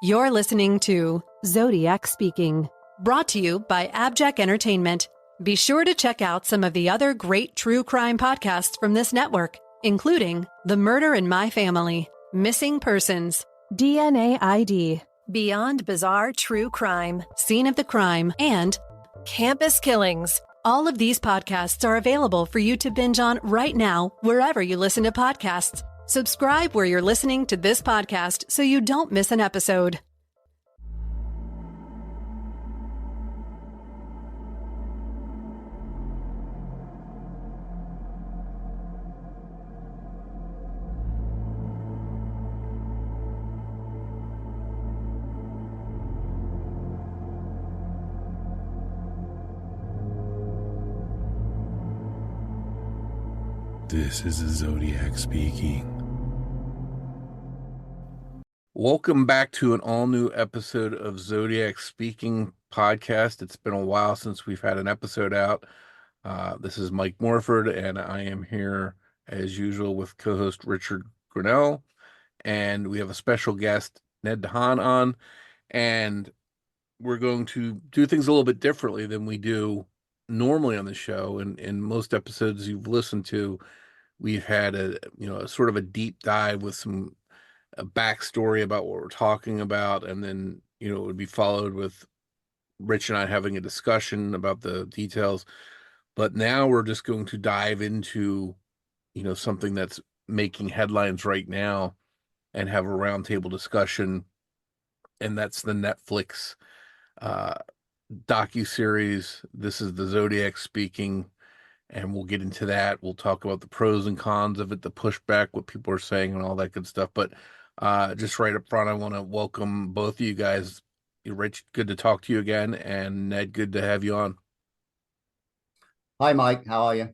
You're listening to Zodiac Speaking, brought to you by AbJack Entertainment. Be sure to check out some of the other great true crime podcasts from this network, including The Murder in My Family, Missing Persons, DNA ID, Beyond Bizarre True Crime, Scene of the Crime, and Campus Killings. All of these podcasts are available for you to binge on right now, wherever you listen to podcasts. Subscribe where you're listening to this podcast so you don't miss an episode. This is a Zodiac Speaking. Welcome back to an all-new episode of Zodiac Speaking podcast. It's been a while since we've had an episode out. This is Mike Morford, and I am here, as usual, with co-host Richard Grinell. And we have a special guest, Ned DeHaan, on. And we're going to do things a little bit differently than we do normally on the show. And in most episodes you've listened to, we've had a sort of a deep dive with a backstory about what we're talking about, and then it would be followed with Rich and I having a discussion about the details. But now we're just going to dive into something that's making headlines right now and have a roundtable discussion, and that's the Netflix docuseries. This is the Zodiac Speaking, and we'll get into that. We'll talk about the pros and cons of it, the pushback, what people are saying, and all that good stuff. But just right up front, I want to welcome both of you guys. Rich, good to talk to you again, and Ned, good to have you on. Hi, Mike. How are you?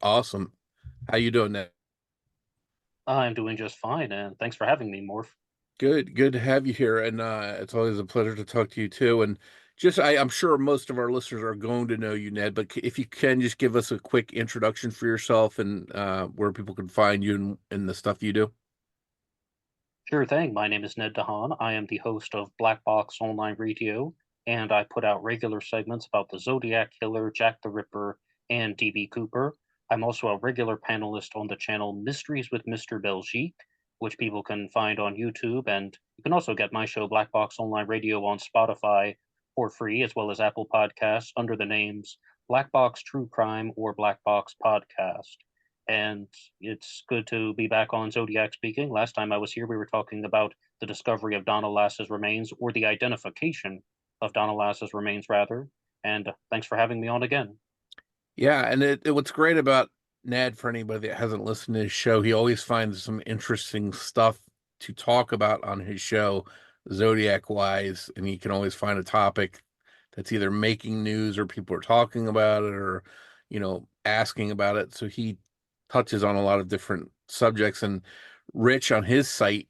Awesome. How you doing, Ned? I'm doing just fine, and thanks for having me, Morph. Good to have you here, and it's always a pleasure to talk to you too. And just, I'm sure most of our listeners are going to know you, Ned, but if you can just give us a quick introduction for yourself and where people can find you and the stuff you do. Sure thing. My name is Ned DeHaan. I am the host of Black Box Online Radio, and I put out regular segments about the Zodiac Killer, Jack the Ripper, and D.B. Cooper. I'm also a regular panelist on the channel Mysteries with Mr. Belgique, which people can find on YouTube, and you can also get my show Black Box Online Radio on Spotify for free, as well as Apple Podcasts under the names Black Box True Crime or Black Box Podcast. And it's good to be back on Zodiac Speaking. Last time I was here, we were talking about the discovery of Donna Lass's remains, or the identification of Donna Lass's remains, rather. And thanks for having me on again. Yeah, and what's great about Ned, for anybody that hasn't listened to his show, he always finds some interesting stuff to talk about on his show, Zodiac-wise, and he can always find a topic that's either making news or people are talking about it or, asking about it. So he touches on a lot of different subjects. And Rich, on his site,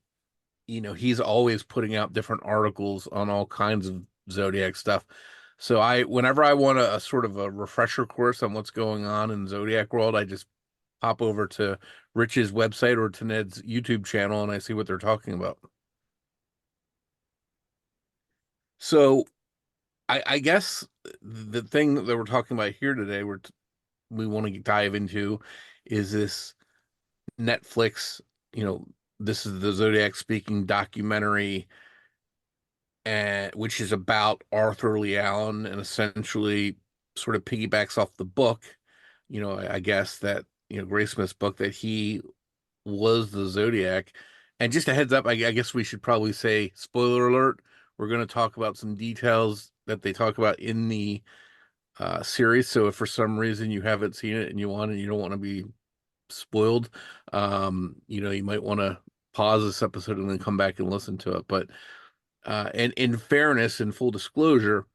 he's always putting out different articles on all kinds of Zodiac stuff. So whenever I want a sort of a refresher course on what's going on in Zodiac world, I just pop over to Rich's website or to Ned's YouTube channel and I see what they're talking about. So I guess the thing that we're talking about here today, we want to dive into, is this Netflix, this is the Zodiac Speaking documentary, which is about Arthur Lee Allen and essentially sort of piggybacks off the book, I guess that, Graysmith's book, that he was the Zodiac. And just a heads up, I guess we should probably say, spoiler alert, we're going to talk about some details that they talk about in the series. So if for some reason you haven't seen it and you don't want to be spoiled, you might want to pause this episode and then come back and listen to it. But and in fairness and full disclosure,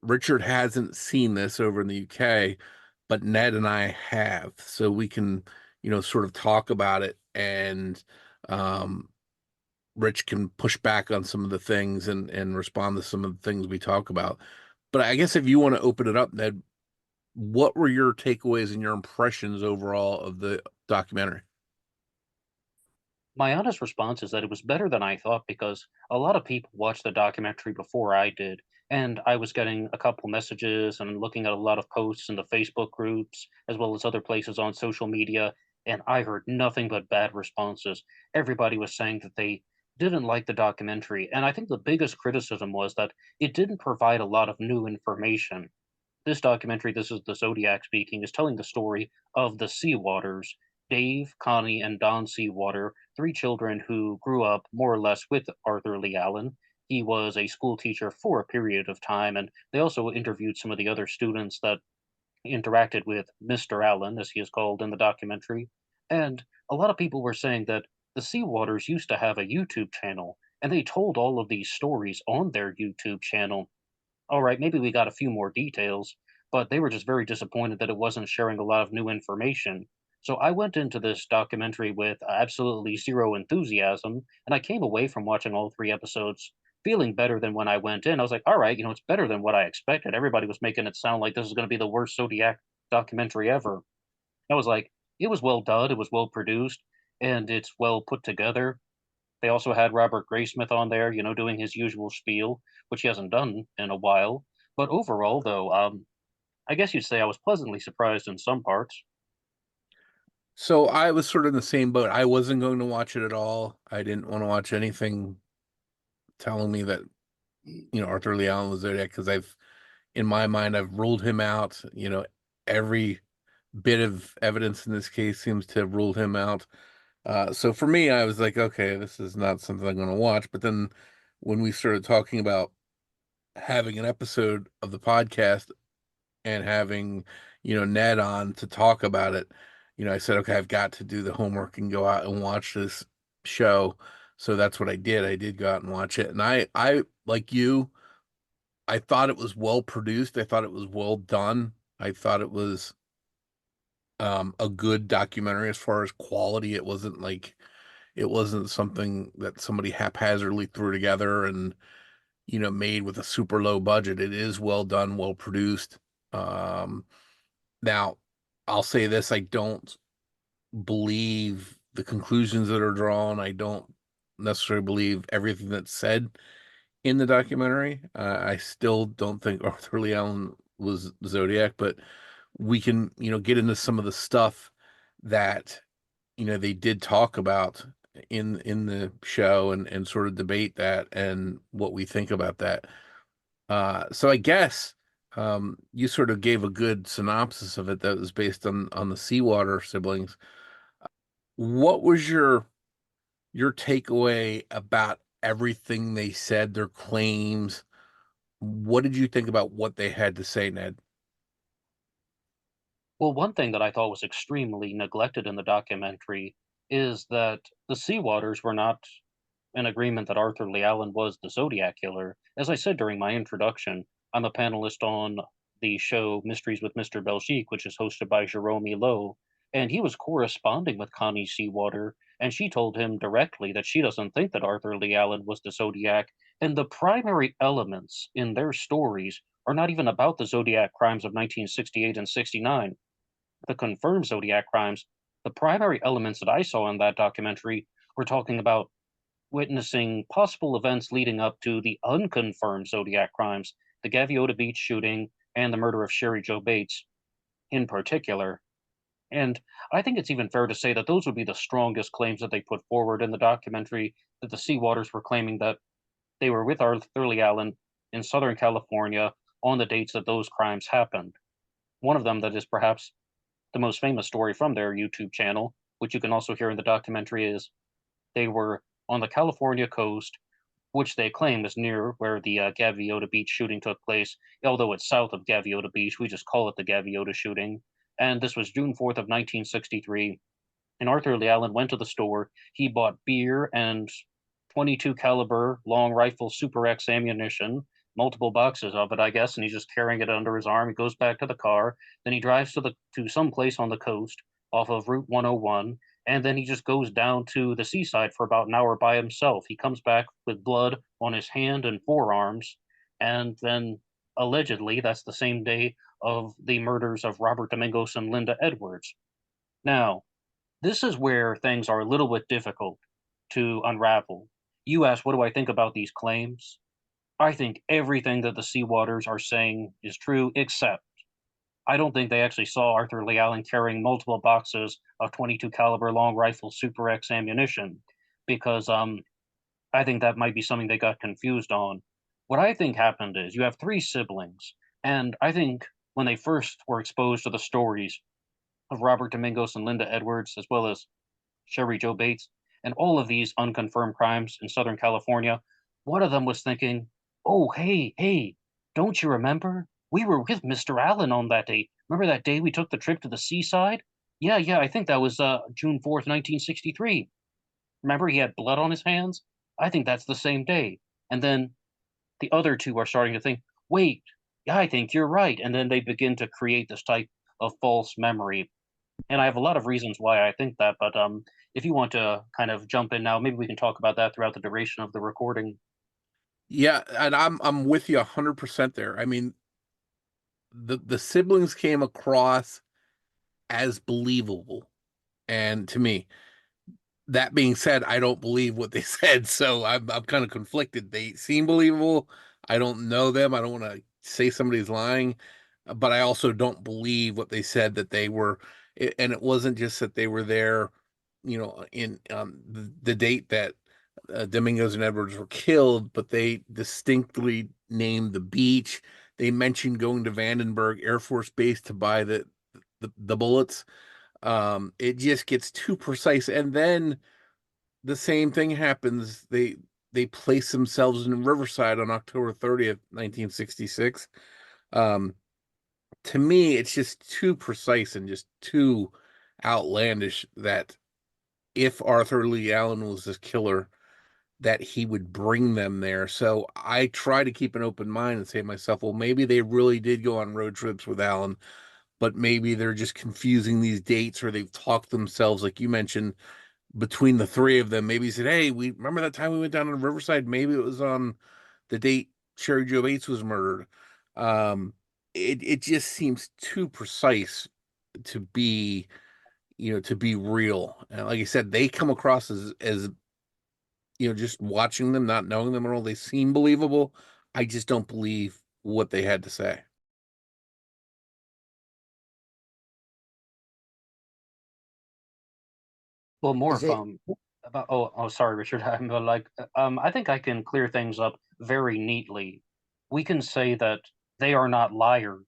Richard hasn't seen this over in the UK, but Ned and I have, so we can, sort of talk about it, and Rich can push back on some of the things and respond to some of the things we talk about. But I guess if you want to open it up, Ned, what were your takeaways and your impressions overall of the documentary? My honest response is that it was better than I thought because a lot of people watched the documentary before I did, and I was getting a couple messages and looking at a lot of posts in the Facebook groups as well as other places on social media, and I heard nothing but bad responses. Everybody was saying that they didn't like the documentary, and I think the biggest criticism was that it didn't provide a lot of new information. This documentary, this is the Zodiac Speaking, is telling the story of the Seawaters, Dave, Connie, and Don Seawater, three children who grew up more or less with Arthur Lee Allen. He was a school teacher for a period of time, and they also interviewed some of the other students that interacted with Mr. Allen, as he is called in the documentary. And a lot of people were saying that the Seawaters used to have a YouTube channel, and they told all of these stories on their YouTube channel. All right, maybe we got a few more details, but they were just very disappointed that it wasn't sharing a lot of new information. So I went into this documentary with absolutely zero enthusiasm, and I came away from watching all three episodes feeling better than when I went in. I was like, all right, it's better than what I expected. Everybody was making it sound like this is going to be the worst Zodiac documentary ever. I was like, it was well done, it was well produced, and it's well put together. They also had Robert Graysmith on there, doing his usual spiel, which he hasn't done in a while. But overall, though, I guess you'd say I was pleasantly surprised in some parts. So I was sort of in the same boat. I wasn't going to watch it at all. I didn't want to watch anything telling me that, Arthur Lee Allen was Zodiac, because in my mind, I've ruled him out. Every bit of evidence in this case seems to have ruled him out. So for me, I was like, okay, this is not something I'm going to watch. But then when we started talking about having an episode of the podcast and having, Ned on to talk about it, I said, okay, I've got to do the homework and go out and watch this show. So that's what I did. I did go out and watch it. And I like you, I thought it was well produced. I thought it was well done. I thought it was a good documentary as far as quality. It wasn't something that somebody haphazardly threw together and made with a super low budget. It is well done, well produced. Um, Now, I'll say this, I don't believe the conclusions that are drawn. I don't necessarily believe everything that's said in the documentary. I still don't think Arthur Lee Allen was Zodiac, but we can, get into some of the stuff that, they did talk about in the show and sort of debate that and what we think about that. So I guess you sort of gave a good synopsis of it that was based on the Seawater siblings. What was your takeaway about everything they said, their claims? What did you think about what they had to say, Ned? Well, one thing that I thought was extremely neglected in the documentary is that the Seawaters were not in agreement that Arthur Lee Allen was the Zodiac Killer. As I said during my introduction, I'm a panelist on the show Mysteries with Mr. Belgique, which is hosted by Jerome Lowe, and he was corresponding with Connie Seawater, and she told him directly that she doesn't think that Arthur Lee Allen was the Zodiac, and the primary elements in their stories are not even about the Zodiac crimes of 1968 and 69, the confirmed Zodiac crimes. The primary elements that I saw in that documentary were talking about witnessing possible events leading up to the unconfirmed Zodiac crimes, the Gaviota Beach shooting, and the murder of Sherry Joe Bates in particular. And I think it's even fair to say that those would be the strongest claims that they put forward in the documentary, that the Seawaters were claiming that they were with Arthur Lee Allen in Southern California on the dates that those crimes happened. One of them that is perhaps the most famous story from their YouTube channel, which you can also hear in the documentary, is they were on the California coast, which they claim is near where the Gaviota Beach shooting took place. Although it's south of Gaviota Beach, we just call it the Gaviota shooting. And this was June 4th of 1963. And Arthur Lee Allen went to the store. He bought beer and 22 caliber long rifle Super X ammunition, multiple boxes of it, I guess, and he's just carrying it under his arm. He goes back to the car, then he drives to some place on the coast off of Route 101, and then he just goes down to the seaside for about an hour by himself. He comes back with blood on his hand and forearms, and then allegedly that's the same day of the murders of Robert Domingos and Linda Edwards. Now, this is where things are a little bit difficult to unravel. You asked, what do I think about these claims? I think everything that the Seawaters are saying is true, except I don't think they actually saw Arthur Lee Allen carrying multiple boxes of 22 caliber long rifle Super X ammunition, because I think that might be something they got confused on. What I think happened is you have three siblings, and I think when they first were exposed to the stories of Robert Domingos and Linda Edwards, as well as Sherry Joe Bates, and all of these unconfirmed crimes in Southern California, one of them was thinking, oh, hey, don't you remember? We were with Mr. Allen on that day. Remember that day we took the trip to the seaside? Yeah, I think that was June 4th, 1963. Remember he had blood on his hands? I think that's the same day. And then the other two are starting to think, wait, yeah, I think you're right. And then they begin to create this type of false memory. And I have a lot of reasons why I think that, but if you want to kind of jump in now, maybe we can talk about that throughout the duration of the recording. Yeah, and I'm with you 100% there. I mean, the siblings came across as believable, and to me, that being said, I don't believe what they said, so I'm kind of conflicted. They seem believable. I don't know them. I don't want to say somebody's lying, but I also don't believe what they said that they were. And it wasn't just that they were there, in the date that Domingos and Edwards were killed, but they distinctly named the beach. They mentioned going to Vandenberg Air Force Base to buy the bullets. It just gets too precise, and then the same thing happens. They place themselves in Riverside on October 30th, 1966. Um, to me, it's just too precise and just too outlandish that if Arthur Lee Allen was this killer, that he would bring them there. So I try to keep an open mind and say to myself, well, maybe they really did go on road trips with Allen, but maybe they're just confusing these dates, or they've talked themselves, like you mentioned, between the three of them. Maybe he said, hey, we remember that time we went down to Riverside? Maybe it was on the date Sherry Joe Bates was murdered. It just seems too precise to be, to be real. And like I said, they come across as just watching them, not knowing them at all, they seem believable. I just don't believe what they had to say. Well, more Is it? about sorry, Richard. I'm like I think I can clear things up very neatly. We can say that they are not liars;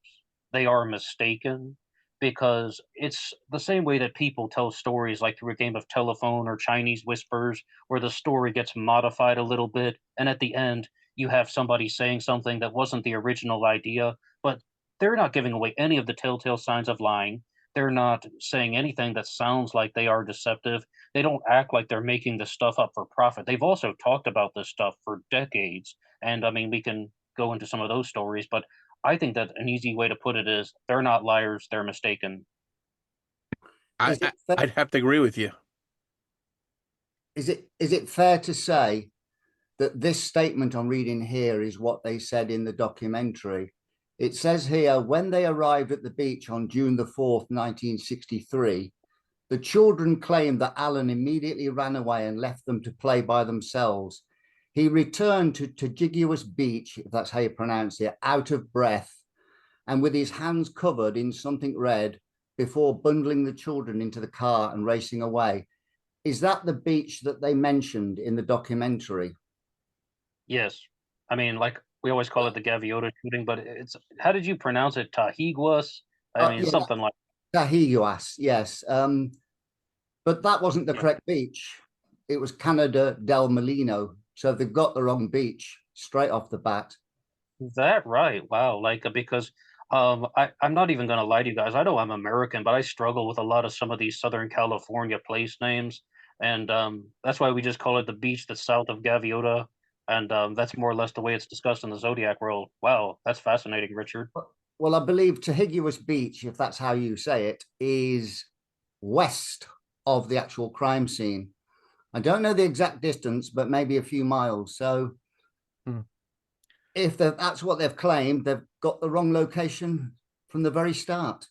they are mistaken, because it's the same way that people tell stories, like through a game of telephone or Chinese whispers, where the story gets modified a little bit, and at the end you have somebody saying something that wasn't the original idea, but they're not giving away any of the telltale signs of lying. They're not saying anything that sounds like they are deceptive. They don't act like they're making this stuff up for profit. They've also talked about this stuff for decades. And I mean, we can go into some of those stories, but I think that an easy way to put it is they're not liars, they're mistaken. I, Is I it fair, I'd have to agree with you. is it fair to say that this statement I'm reading here is what they said in the documentary? It says here, when they arrived at the beach on June the 4th, 1963, the children claimed that Allen immediately ran away and left them to play by themselves. He returned to Tajiguas Beach, if that's how you pronounce it, out of breath and with his hands covered in something red, before bundling the children into the car and racing away. Is that the beach that they mentioned in the documentary? Yes. I mean, like we always call it the Gaviota shooting, but it's how did you pronounce it? Tahiguas? I mean, Yeah, something like Tahiguas, yes. But that wasn't the yeah. correct beach. It was Canada del Molino. So they've got the wrong beach straight off the bat. Is that right? Wow. Like because I'm not even gonna lie to you guys. I know I'm American, but I struggle with a lot of some of these Southern California place names. And that's why we just call it the beach that's south of Gaviota. And that's more or less the way it's discussed in the Zodiac world. Wow, that's fascinating, Richard. Well, I believe Tahiguas Beach, if that's how you say it, is west of the actual crime scene. I don't know the exact distance, but maybe a few miles. So Hmm. if that's what they've claimed, they've got the wrong location from the very start.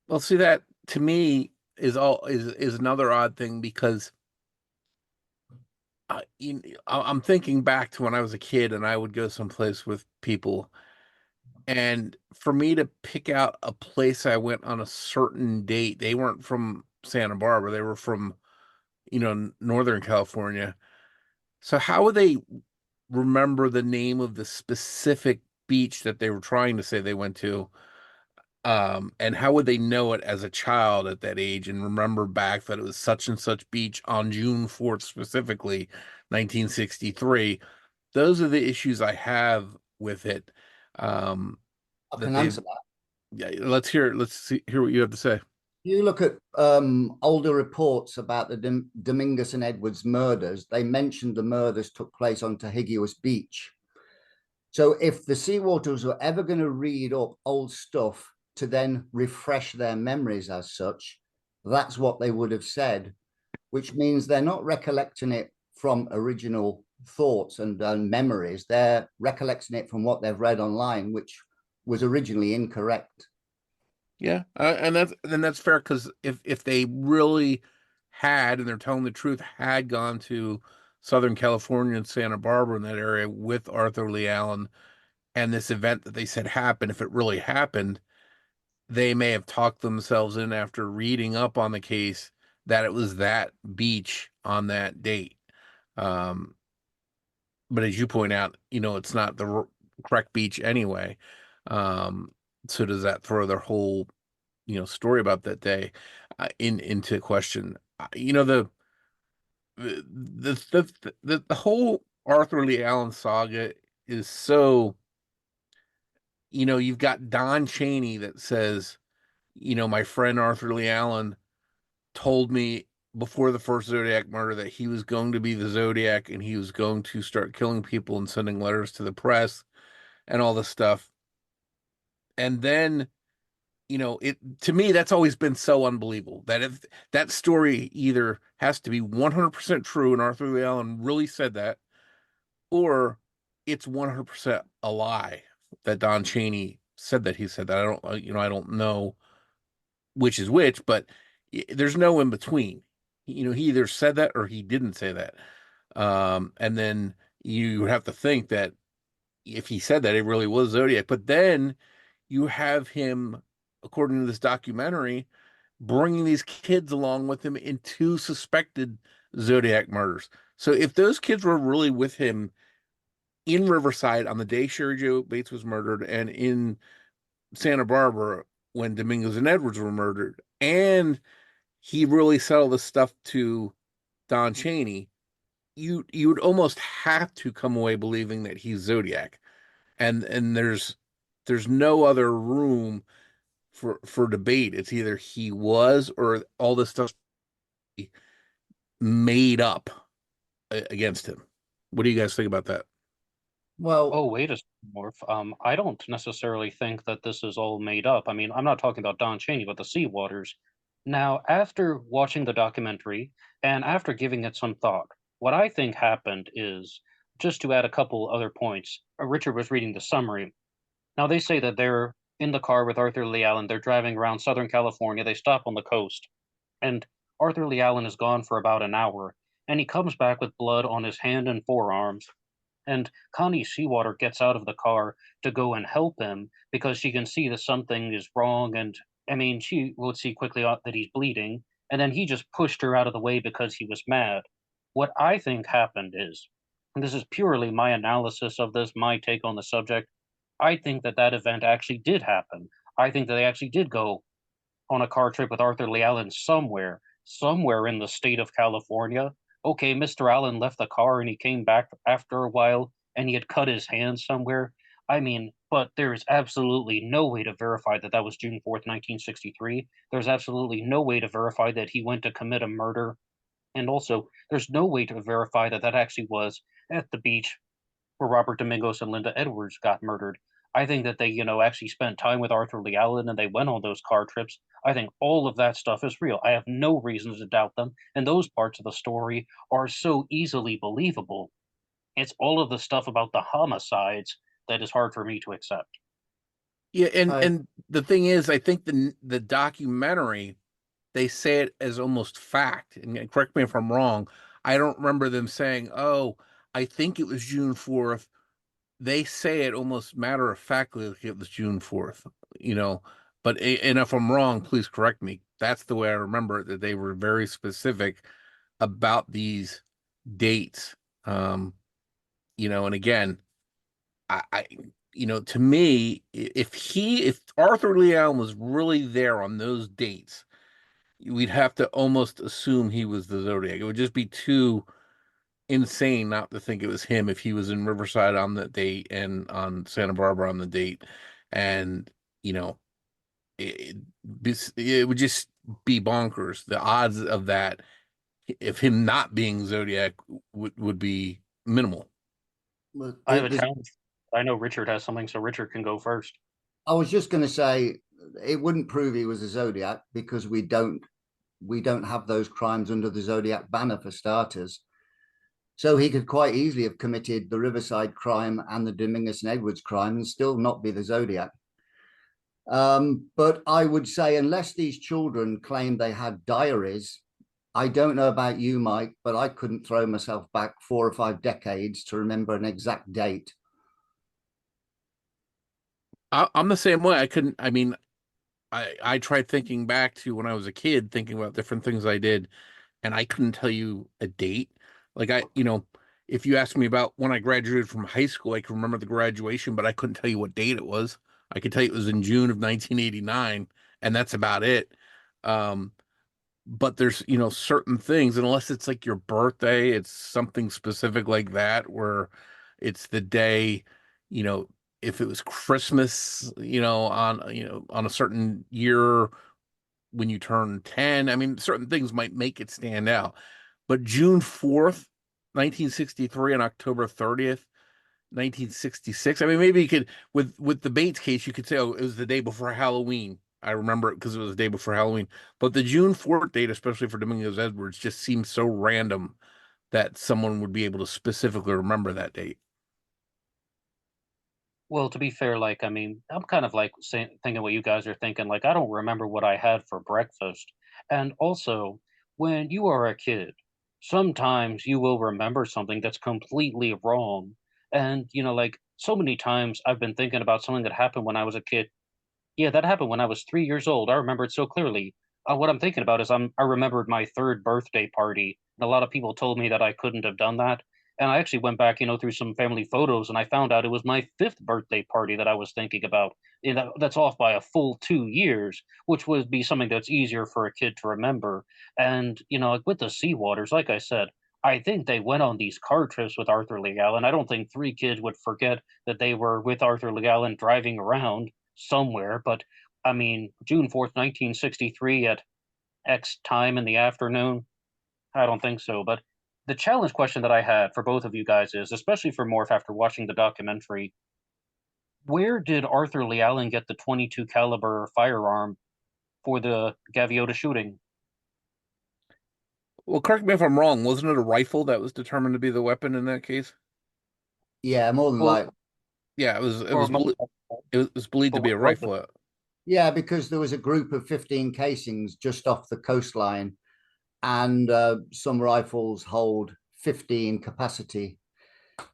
Well, see, that to me is another odd thing, because I'm thinking back to when I was a kid and I would go someplace with people, and for me to pick out a place I went on a certain date, they weren't from Santa Barbara, they were from, Northern California. So how would they remember the name of the specific beach that they were trying to say they went to? And how would they know it as a child at that age and remember back that it was such and such beach on June 4th, specifically 1963? Those are the issues I have with it. Um, I that can they've, answer that. yeah, hear what you have to say. You look at older reports about the Dominguez and Edwards murders, they mentioned the murders took place on Tahiguas Beach. So if the Seawaters were ever going to read up old stuff to then refresh their memories as such, that's what they would have said, which means they're not recollecting it from original thoughts and memories. They're recollecting it from what they've read online, which was originally incorrect. Yeah, and that's fair, because if they really had, and they're telling the truth, had gone to Southern California and Santa Barbara in that area with Arthur Lee Allen, and this event that they said happened, if it really happened, they may have talked themselves in, after reading up on the case, that it was that beach on that date. Um, but as you point out, it's not the correct beach anyway. Um, so does that throw their whole, story about that day into question? The whole Arthur Lee Allen saga is so, you've got Don Chaney that says, my friend Arthur Lee Allen told me before the first Zodiac murder that he was going to be the Zodiac and he was going to start killing people and sending letters to the press and all this stuff. And then, it, to me, that's always been so unbelievable, that if that story either has to be 100% true and Arthur Lee Allen really said that, or it's 100% a lie that Don Chaney said that he said that. I don't know which is which, but there's no in between. He either said that or he didn't say that. And then you have to think that if he said that, it really was Zodiac. But then you have him, according to this documentary, bringing these kids along with him in two suspected Zodiac murders. So if those kids were really with him in Riverside on the day Sherry Jo Bates was murdered, and in Santa Barbara when Dominguez and Edwards were murdered, and he really said all this stuff to Don Chaney, you would almost have to come away believing that he's Zodiac, and there's no other room for debate. It's either he was, or all this stuff made up against him. What do you guys think about that? Well, Oh, wait a second, Morph. I don't necessarily think that this is all made up. I mean, I'm not talking about Don Chaney, but the Seawaters. Now, after watching the documentary and after giving it some thought, what I think happened is, just to add a couple other points, Richard was reading the summary. Now, they say that they're in the car with Arthur Lee Allen. They're driving around Southern California. They stop on the coast, and Arthur Lee Allen is gone for about an hour, and he comes back with blood on his hand and forearms. And Connie Seawater gets out of the car to go and help him because she can see that something is wrong. And I mean, she will see quickly that he's bleeding. And then he just pushed her out of the way because he was mad. What I think happened is, and this is purely my analysis of this, my take on the subject, I think that that event actually did happen. I think that they actually did go on a car trip with Arthur Lee Allen somewhere in the state of California. Okay, Mr. Allen left the car and he came back after a while and he had cut his hand somewhere. I mean, but there is absolutely no way to verify that that was June 4th, 1963. There's absolutely no way to verify that he went to commit a murder. And also, there's no way to verify that that actually was at the beach where Robert Domingos and Linda Edwards got murdered. I think that they, actually spent time with Arthur Lee Allen and they went on those car trips. I think all of that stuff is real. I have no reason to doubt them. And those parts of the story are so easily believable. It's all of the stuff about the homicides that is hard for me to accept. Yeah, and I, and the thing is, I think the documentary, they say it as almost fact. And correct me if I'm wrong. I don't remember them saying, "Oh, I think it was June 4th." They say it almost matter of factly like it was June 4th, you know. But and if I'm wrong, please correct me. That's the way I remember it, that they were very specific about these dates. Um, and again, I to me, if Arthur Lee Allen was really there on those dates, we'd have to almost assume he was the Zodiac. It would just be too insane not to think it was him if he was in Riverside on the date and on Santa Barbara on the date. And, you know, it, it would just be bonkers. The odds of that, if him not being Zodiac, would be minimal. But I have a challenge. I know Richard has something, so Richard can go first. I was just going to say it wouldn't prove he was a Zodiac because we don't have those crimes under the Zodiac banner for starters. So he could quite easily have committed the Riverside crime and the Dominguez and Edwards crime and still not be the Zodiac. But I would say, unless these children claim they had diaries, I don't know about you, Mike, but I couldn't throw myself back 4 or 5 decades to remember an exact date. I'm the same way. I couldn't, I mean, I tried thinking back to when I was a kid, thinking about different things I did, and I couldn't tell you a date. Like if you asked me about when I graduated from high school, I can remember the graduation, but I couldn't tell you what date it was. I could tell you it was in June of 1989, and that's about it. Um, but there's, certain things, unless it's like your birthday, it's something specific like that, where it's the day, you know, if it was Christmas, on a certain year when you turn 10, I mean, certain things might make it stand out. But June 4th, 1963 and October 30th, 1966. I mean, maybe you could, with the Bates case, you could say, oh, it was the day before Halloween. I remember it because it was the day before Halloween. But the June 4th date, especially for Dominguez Edwards, just seems so random that someone would be able to specifically remember that date. Well, to be fair, like, I mean, I'm kind of like thinking what you guys are thinking. Like, I don't remember what I had for breakfast. And also, when you are a kid, sometimes you will remember something that's completely wrong. And, like, so many times I've been thinking about something that happened when I was a kid. Yeah, that happened when I was 3 years old. I remember it so clearly. What I'm thinking about is I remembered my 3rd birthday party, and a lot of people told me that I couldn't have done that, and I actually went back, through some family photos, and I found out it was my 5th birthday party that I was thinking about. That's off by a full 2 years, which would be something that's easier for a kid to remember. And, like with the Sea Waters, like I said, I think they went on these car trips with Arthur Lee Allen. I don't think 3 kids would forget that they were with Arthur Lee Allen driving around somewhere, but I mean, June 4th, 1963 at X time in the afternoon? I don't think so. But the challenge question that I had for both of you guys is, especially for Morph after watching the documentary, where did Arthur Lee Allen get the 22 caliber firearm for the Gaviota shooting? Well, correct me if I'm wrong. Wasn't it a rifle that was determined to be the weapon in that case? Yeah, more than Well, like, Yeah, it was. It or was. mo- It was believed but to be what a was it? rifle. yeah, because there was a group of 15 casings just off the coastline, and some rifles hold 15 capacity,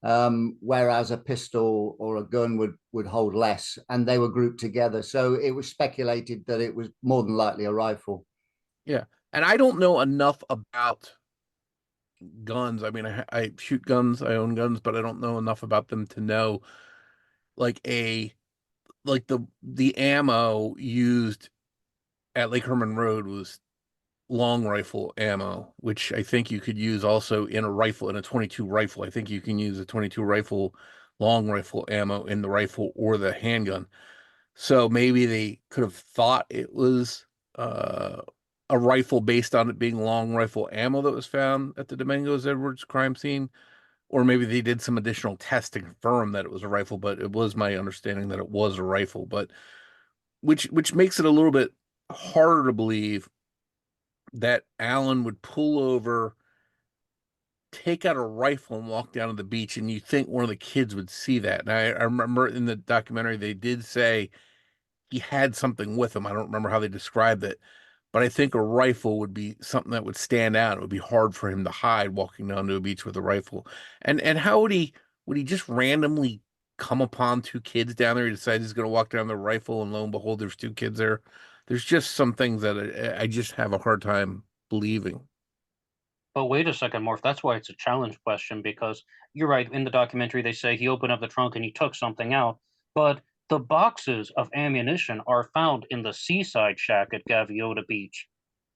whereas a pistol or a gun would hold less, and they were grouped together. So it was speculated that it was more than likely a rifle. Yeah, and I don't know enough about guns. I mean, I shoot guns, I own guns, but I don't know enough about them to know like the ammo used at Lake Herman Road was long rifle ammo, which I think you could use also in a rifle, in a 22 rifle. I think you can use a 22 rifle, long rifle ammo in the rifle or the handgun. So maybe they could have thought it was uh, a rifle based on it being long rifle ammo that was found at the Domingos Edwards crime scene, or maybe they did some additional tests to confirm that it was a rifle. But it was my understanding that it was a rifle. But which makes it a little bit harder to believe that Allen would pull over, take out a rifle, and walk down to the beach, and you think one of the kids would see that. And I remember in the documentary they did say he had something with him. I don't remember how they described it, but I think a rifle would be something that would stand out. It would be hard for him to hide walking down to a beach with a rifle. And how would he just randomly come upon two kids down there? He decides he's going to walk down the rifle, and lo and behold, there's two kids there. There's just some things that I just have a hard time believing. But wait a second, Morph. That's why it's a challenge question, because you're right. In the documentary, they say he opened up the trunk and he took something out. But the boxes of ammunition are found in the seaside shack at Gaviota Beach.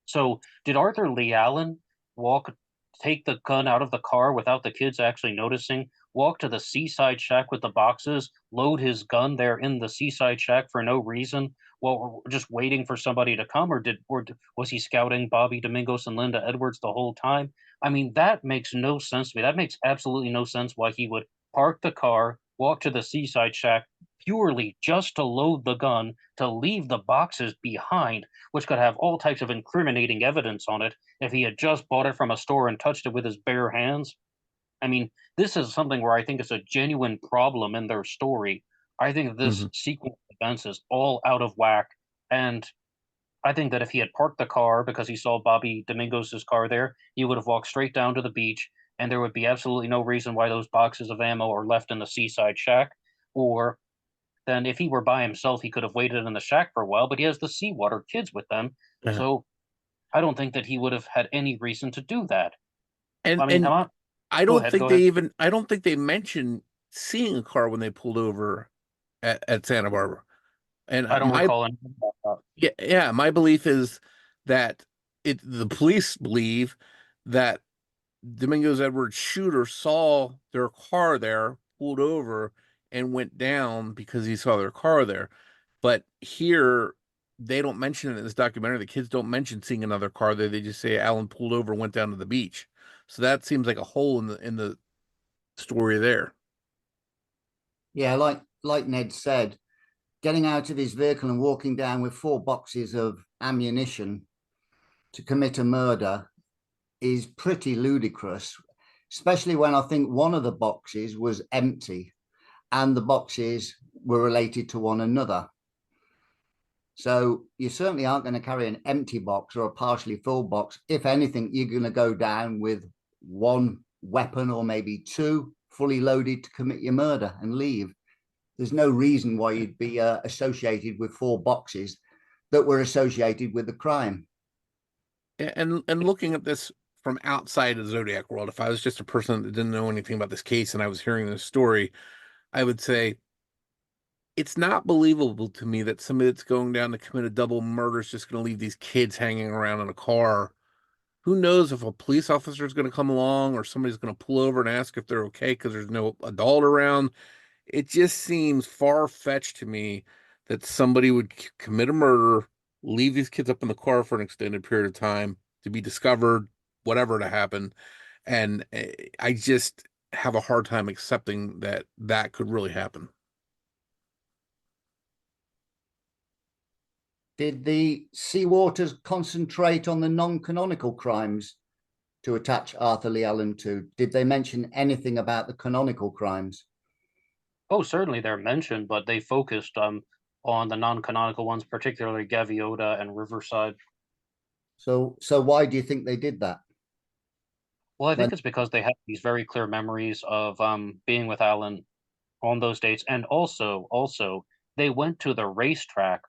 So did Arthur Lee Allen walk, take the gun out of the car without the kids actually noticing, walk to the seaside shack with the boxes, load his gun there in the seaside shack for no reason, while we're just waiting for somebody to come, was he scouting Bobby Domingos and Linda Edwards the whole time? I mean, that makes no sense to me. That makes absolutely no sense why he would park the car, walk to the seaside shack purely just to load the gun, to leave the boxes behind, which could have all types of incriminating evidence on it if he had just bought it from a store and touched it with his bare hands. I mean, this is something where I think it's a genuine problem in their story. I think this Hmm. sequence of events is all out of whack. And I think that if he had parked the car because he saw Bobby Domingos' car there, he would have walked straight down to the beach, and there would be absolutely no reason why those boxes of ammo are left in the seaside shack. Or then if he were by himself, he could have waited in the shack for a while, but he has the Seawater kids with them. Yeah. So I don't think that he would have had any reason to do that. And I mean, and go ahead, go ahead. I don't think they mentioned seeing a car when they pulled over at Santa Barbara. And I don't recall anything about that. yeah, my belief is that the police believe that Domingos Edwards shooter saw their car there, pulled over, and went down because he saw their car there. But here, they don't mention it in this documentary. The kids don't mention seeing another car there. They just say Alan pulled over and went down to the beach. So that seems like a hole in the story there. Yeah, like Ned said, getting out of his vehicle and walking down with 4 boxes of ammunition to commit a murder is pretty ludicrous, especially when I think one of the boxes was empty and the boxes were related to one another. So you certainly aren't going to carry an empty box or a partially full box. If anything, you're going to go down with one weapon or maybe two fully loaded to commit your murder and leave. There's no reason why you'd be associated with 4 boxes that were associated with the crime. And looking at this from outside of the Zodiac world, if I was just a person that didn't know anything about this case and I was hearing this story, I would say it's not believable to me that somebody that's going down to commit a double murder is just going to leave these kids hanging around in a car. Who knows if a police officer is going to come along or somebody's going to pull over and ask if they're okay because there's no adult around. It just seems far-fetched to me that somebody would commit a murder, leave these kids up in the car for an extended period of time to be discovered, whatever to happen. And I just have a hard time accepting that that could really happen. Did the Seawaters concentrate on the non-canonical crimes to attach Arthur Lee Allen to? Did they mention anything about the canonical crimes? Oh, certainly they're mentioned, but they focused on the non-canonical ones, particularly Gaviota and Riverside. So why do you think they did that? Well, I When think it's because they have these very clear memories of being with Alan on those dates, and also they went to the racetrack,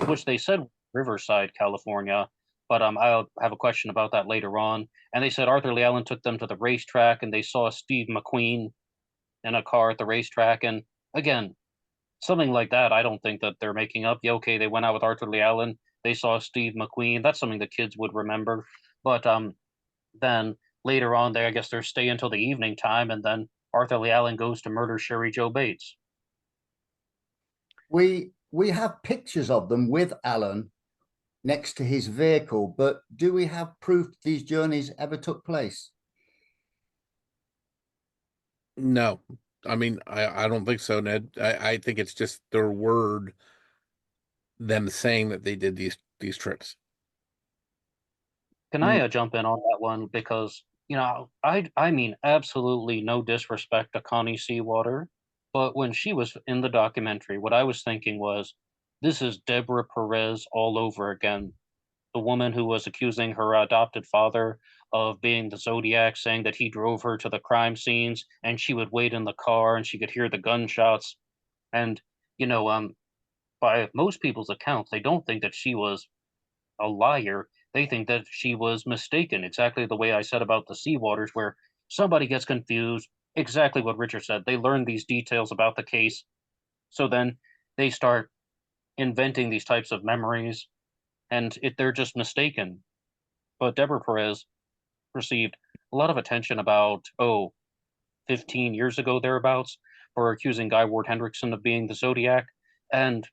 which they said Riverside, California, but I'll have a question about that later on. And they said Arthur Lee Allen took them to the racetrack, and they saw Steve McQueen in a car at the racetrack. And again, something like that, I don't think that they're making up. Yeah, okay, they went out with Arthur Lee Allen. They saw Steve McQueen. That's something the kids would remember. But then later on, I guess they're staying until the evening time, and then Arthur Lee Allen goes to murder Sherry Joe Bates. we have pictures of them with Allen next to his vehicle, but do we have proof these journeys ever took place? No, I mean, I don't think so, Ned. I think it's just their word, them saying that they did these trips. Can I jump in on that one? Because, I mean, absolutely no disrespect to Connie Seawater, but when she was in the documentary, what I was thinking was, this is Deborah Perez all over again. the woman who was accusing her adopted father of being the Zodiac, saying that he drove her to the crime scenes and she would wait in the car and she could hear the gunshots. And, you know, by most people's accounts, they don't think that she was a liar. They think that she was mistaken, exactly the way I said about the Sea Waters, where somebody gets confused. Exactly what Richard said. They learn these details about the case, so then they start inventing these types of memories, and they're just mistaken. But Deborah Perez received a lot of attention about, 15 years ago, thereabouts, for accusing Guy Ward Hendrickson of being the Zodiac. And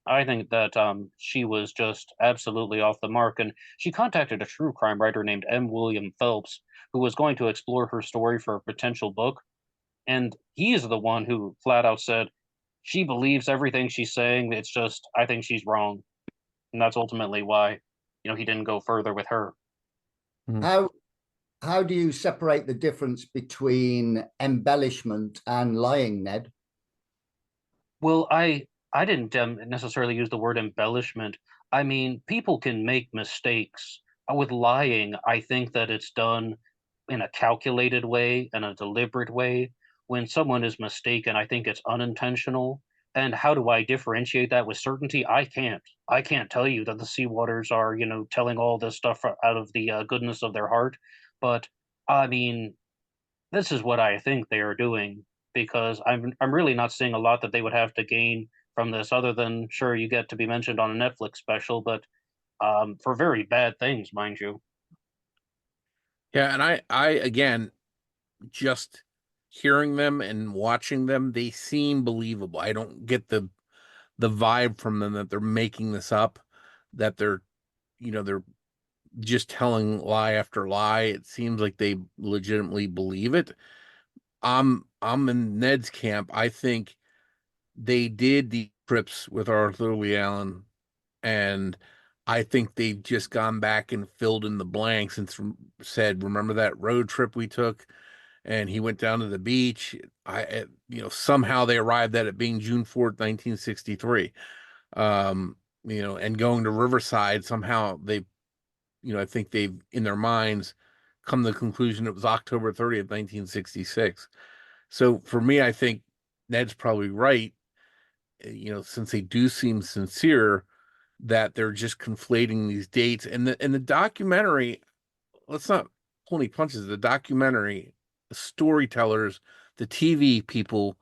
I think that she was just absolutely off the mark. And she contacted a true crime writer named M. William Phelps, who was going to explore her story for a potential book. And he is the one who flat out said, she believes everything she's saying. It's just, I think she's wrong. And that's ultimately why, he didn't go further with her. How how do you separate the difference between embellishment and lying, Ned? Well, I didn't necessarily use the word embellishment. I mean, people can make mistakes. With lying, I think that it's done in a calculated way, in a deliberate way. When someone is mistaken, I think it's unintentional. And how do I differentiate that with certainty? I can't. I can't tell you that the sea waters are, telling all this stuff out of the goodness of their heart. But I mean, this is what I think they are doing, because I'm really not seeing a lot that they would have to gain from this, other than, sure, you get to be mentioned on a Netflix special, but for very bad things, mind you. Yeah, and I again, just hearing them and watching them, they seem believable. I don't get the vibe from them that they're making this up, that they're just telling lie after lie. It seems like they legitimately believe it. I'm in Ned's camp. I think they did the trips with Arthur Lee Allen, and I think they've just gone back and filled in the blanks and said, remember that road trip we took? And he went down to the beach. Somehow they arrived at it being June 4th, 1963. And going to Riverside, somehow I think they've, in their minds, come to the conclusion it was October 30th, 1966. So for me, I think Ned's probably right, since they do seem sincere, that they're just conflating these dates. And the documentary, let's not pull any punches. The documentary, the storytellers, the TV people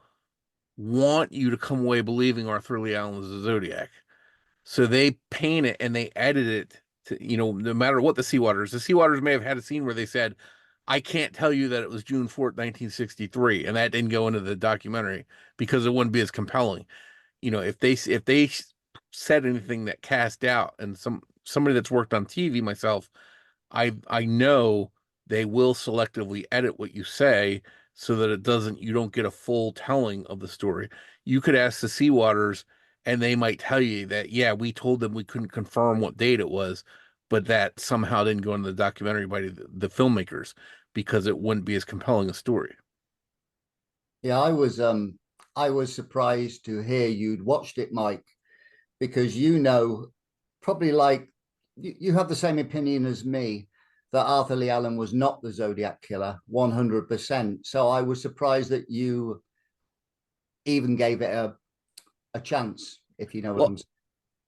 want you to come away believing Arthur Lee Allen was the Zodiac. So they paint it and they edit it to, no matter what the Sea Waters may have had a scene where they said, I can't tell you that it was June 4th, 1963. And that didn't go into the documentary because it wouldn't be as compelling. If they said anything that cast doubt, and somebody that's worked on TV, myself, I know they will selectively edit what you say so that you don't get a full telling of the story. You could ask the Sea Waters and they might tell you that, yeah, we told them we couldn't confirm what date it was, but that somehow didn't go into the documentary by the filmmakers because it wouldn't be as compelling a story. Yeah, I was surprised to hear you'd watched it, Mike, because probably like you have the same opinion as me that Arthur Lee Allen was not the Zodiac killer 100%. So I was surprised that you even gave it a chance, if you know what I'm saying.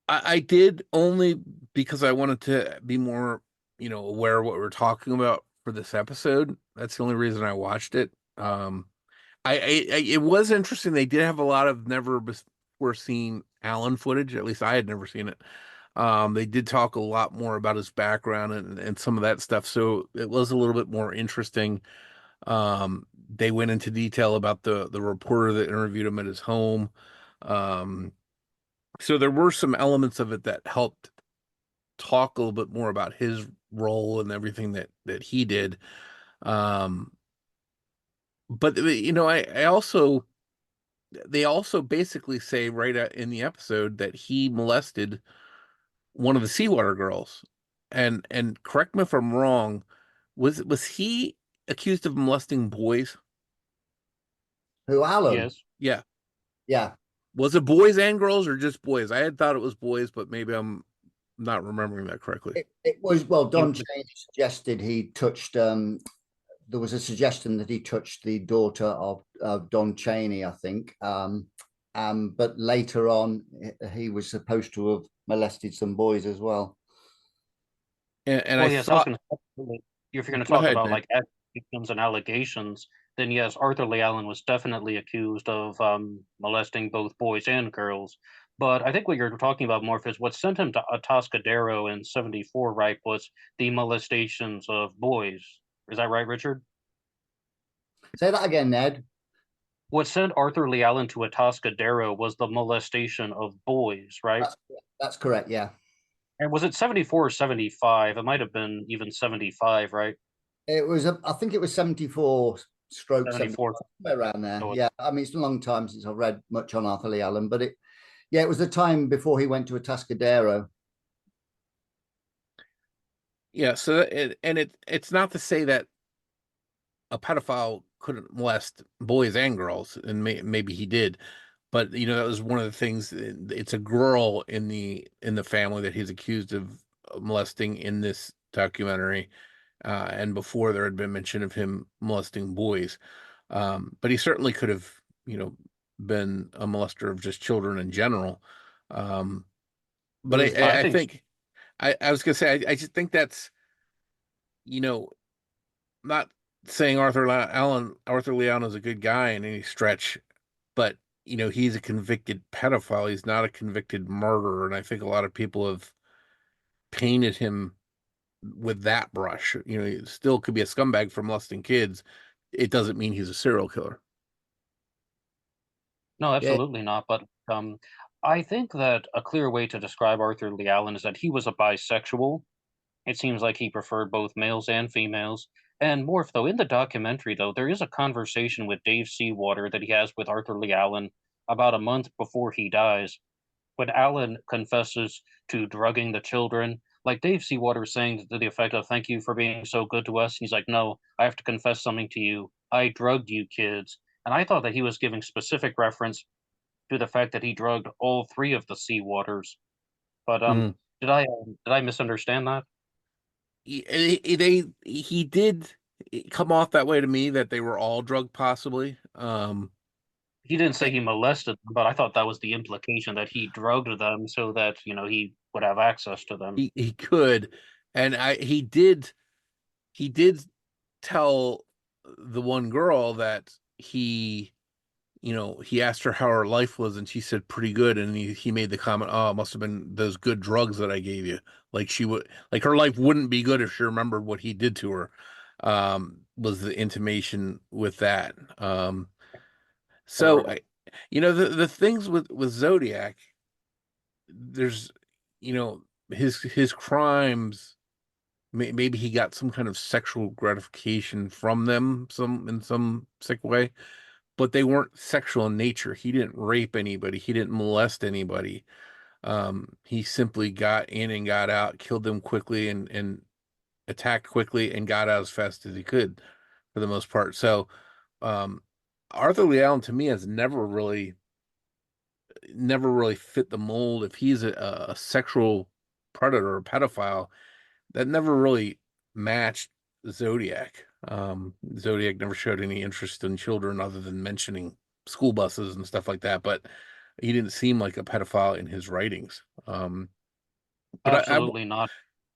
I did, only because I wanted to be more, aware of what we're talking about for this episode. That's the only reason I watched it. It was interesting. They did have a lot of never before seen Allen footage. At least I had never seen it. They did talk a lot more about his background and some of that stuff. So it was a little bit more interesting. They went into detail about the reporter that interviewed him at his home. So there were some elements of it that helped talk a little bit more about his role and everything that he did. But I also they also basically say right in the episode that he molested one of the Seawater girls. And correct me if I'm wrong, was he accused of molesting boys? Who, Alan? Yes. Yeah. Yeah. Was it boys and girls or just boys? I had thought it was boys, but maybe I'm not remembering that correctly. It was, well, He Don was- Chaney suggested he touched, there was a suggestion that he touched the daughter of Don Chaney, I think. But later on, he was supposed to have molested some boys as well. And Well, I yes, I was thought, going to say, if you're going to go talk ahead, about Ned. like victims and allegations, then yes, Arthur Lee Allen was definitely accused of molesting both boys and girls. But I think what you're talking about, Morph, is what sent him to Atascadero in '74, right, was the molestations of boys. Is that right, Richard? Say that again, Ned. What sent Arthur Lee Allen to Atascadero was the molestation of boys, right? That's correct, yeah. And was it '74 or '75? It might have been even '75, right? It was, I think it was 74 stroke 74. 75, somewhere around there. So Yeah, I mean, it's a long time since I've read much on Arthur Lee Allen, but yeah, it was the time before he went to Atascadero. Yeah, so it's not to say that a pedophile couldn't molest boys and girls, and maybe he did, but that was one of the things. It's a girl in the family that he's accused of molesting in this documentary, and before there had been mention of him molesting boys, but he certainly could have, been a molester of just children in general. But I I think think I was gonna say I just think that's you know not saying Arthur Leon is a good guy in any stretch, but he's a convicted pedophile. He's not a convicted murderer, and I think a lot of people have painted him with that brush. He still could be a scumbag for molesting kids. It doesn't mean he's a serial killer. no, Yeah, absolutely not. But I think that a clear way to describe Arthur Lee Allen is that he was a bisexual. It seems like he preferred both males and females. And Morph, though, in the documentary, though, there is a conversation with Dave Seawater that he has with Arthur Lee Allen about a month before he dies, when Allen confesses to drugging the children. Like Dave Seawater is saying to the effect of, "Thank you for being so good to us." He's like, "No, I have to confess something to you. I drugged you kids." And I thought that he was giving specific reference to the fact that he drugged all three of the Seawaters. But Mm. did I misunderstand that? He did come off that way to me, that they were all drugged possibly. He didn't say he molested them, but I thought that was the implication that he drugged them so that, he would have access to them. He could, and he did tell the one girl that he asked her how her life was, and she said pretty good, and he made the comment, "Oh, it must have been those good drugs that I gave you." Like her life wouldn't be good if she remembered what he did to her. Was the intimation with that. So Or the things with Zodiac, there's his crimes, maybe he got some kind of sexual gratification from them, in some sick way, but they weren't sexual in nature. He didn't rape anybody. He didn't molest anybody. He simply got in and got out, killed them quickly, and attacked quickly, and got out as fast as he could, for the most part. So, um, Arthur Lee Allen to me has never really fit the mold. If he's a sexual predator or pedophile, that never really matched Zodiac. Zodiac never showed any interest in children other than mentioning school buses and stuff like that, but he didn't seem like a pedophile in his writings. But absolutely not.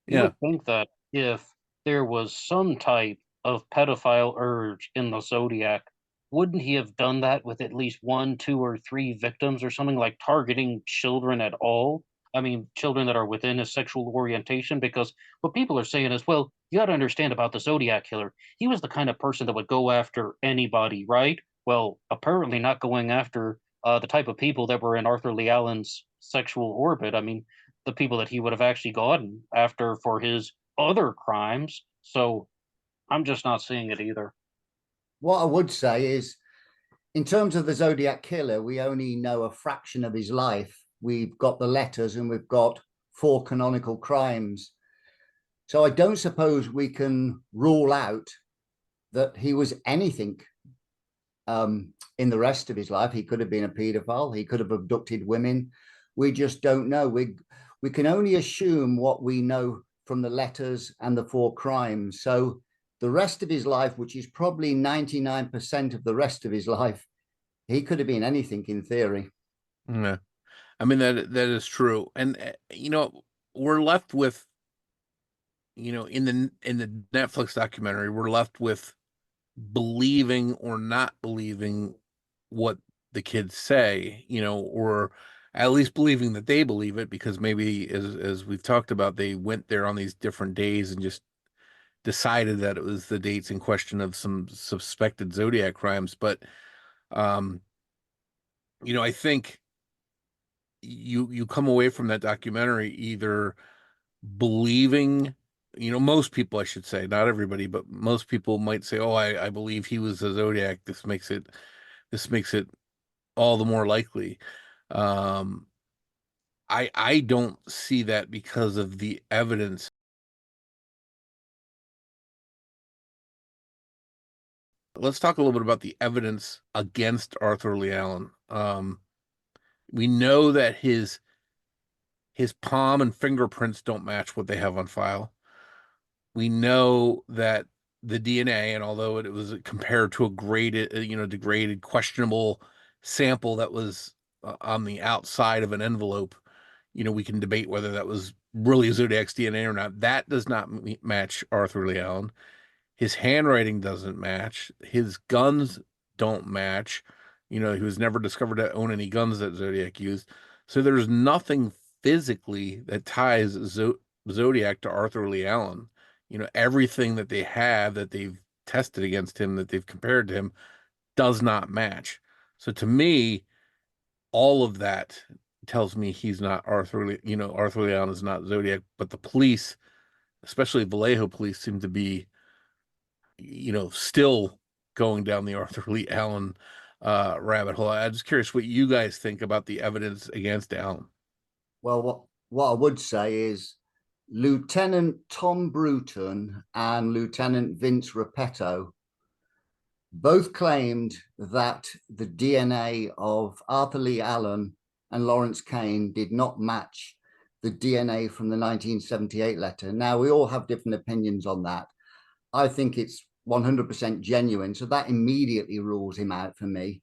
You yeah, would think that if there was some type of pedophile urge in the Zodiac, wouldn't he have done that with at least one, two, or three victims or something, like targeting children at all? I mean, children that are within his sexual orientation, because what people are saying is, well, you got to understand about the Zodiac killer. He was the kind of person that would go after anybody, right? Well, apparently not going after the type of people that were in Arthur Lee Allen's sexual orbit. I mean, the people that he would have actually gone after for his other crimes. So I'm just not seeing it either. what I would say is, in terms of the Zodiac Killer, we only know a fraction of his life. We've got the letters and we've got 4 canonical crimes. So I don't suppose we can rule out that he was anything in the rest of his life. He could have been a paedophile. He could have abducted women. We just don't know. we can only assume what we know from the letters and the 4 crimes. So the rest of his life, which is probably 99% of the rest of his life, he could have been anything in theory. Yeah. I mean, that is true. And we're left with, in the Netflix documentary, we're left with believing or not believing what the kids say, or at least believing that they believe it, because maybe, as we've talked about, they went there on these different days and just decided that it was the dates in question of some suspected Zodiac crimes. But um, I think you come away from that documentary either believing, most people, I should say, not everybody, but most people might say, oh, I believe he was a Zodiac. This makes it all the more likely. um I don't see that because of the evidence. Let's talk a little bit about the evidence against Arthur Lee Allen. We know that his palm and fingerprints don't match what they have on file. We know that the DNA, and although it was compared to a graded, degraded, questionable sample that was on the outside of an envelope, we can debate whether that was really Zodiac's DNA or not. That does not match Arthur Lee Allen. His handwriting doesn't match. His guns don't match. He was never discovered to own any guns that Zodiac used. So there's nothing physically that ties Zodiac to Arthur Lee Allen. Everything that they have that they've tested against him, that they've compared to him, does not match. So to me, all of that tells me he's not Arthur Lee, Arthur Lee Allen is not Zodiac, but the police, especially Vallejo police, seem to be, still going down the Arthur Lee Allen rabbit hole. I'm just curious what you guys think about the evidence against Allen. Well, what I would say is Lieutenant Tom Bruton and Lieutenant Vince Repetto both claimed that the DNA of Arthur Lee Allen and Lawrence Kane did not match the DNA from the 1978 letter. Now, we all have different opinions on that. I think it's 100% genuine, so that immediately rules him out for me.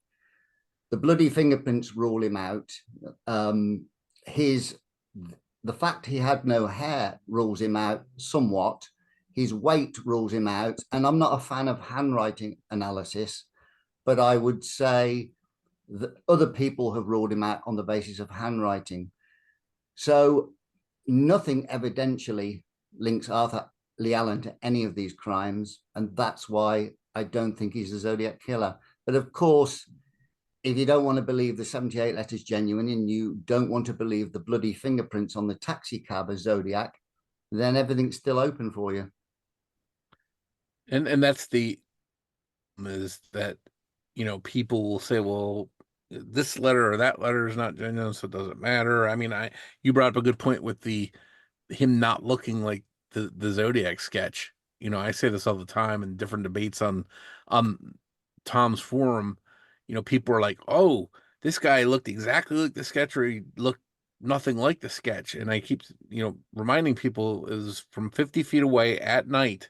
The bloody fingerprints rule him out. The fact he had no hair rules him out somewhat. His weight rules him out. And I'm not a fan of handwriting analysis, but I would say that other people have ruled him out on the basis of handwriting. So nothing evidentially links Arthur Lee Allen to any of these crimes. And that's why I don't think he's a Zodiac killer. But of course, if you don't want to believe the 78 letters genuine and you don't want to believe the bloody fingerprints on the taxi cab as Zodiac, then everything's still open for you. And that's is that, people will say, well, this letter or that letter is not genuine, so it doesn't matter. I mean, you brought up a good point with him not looking like the Zodiac sketch. I say this all the time in different debates on Tom's forum. People are like, oh, this guy looked exactly like the sketch, or he looked nothing like the sketch. And I keep, reminding people, is from 50 feet away at night,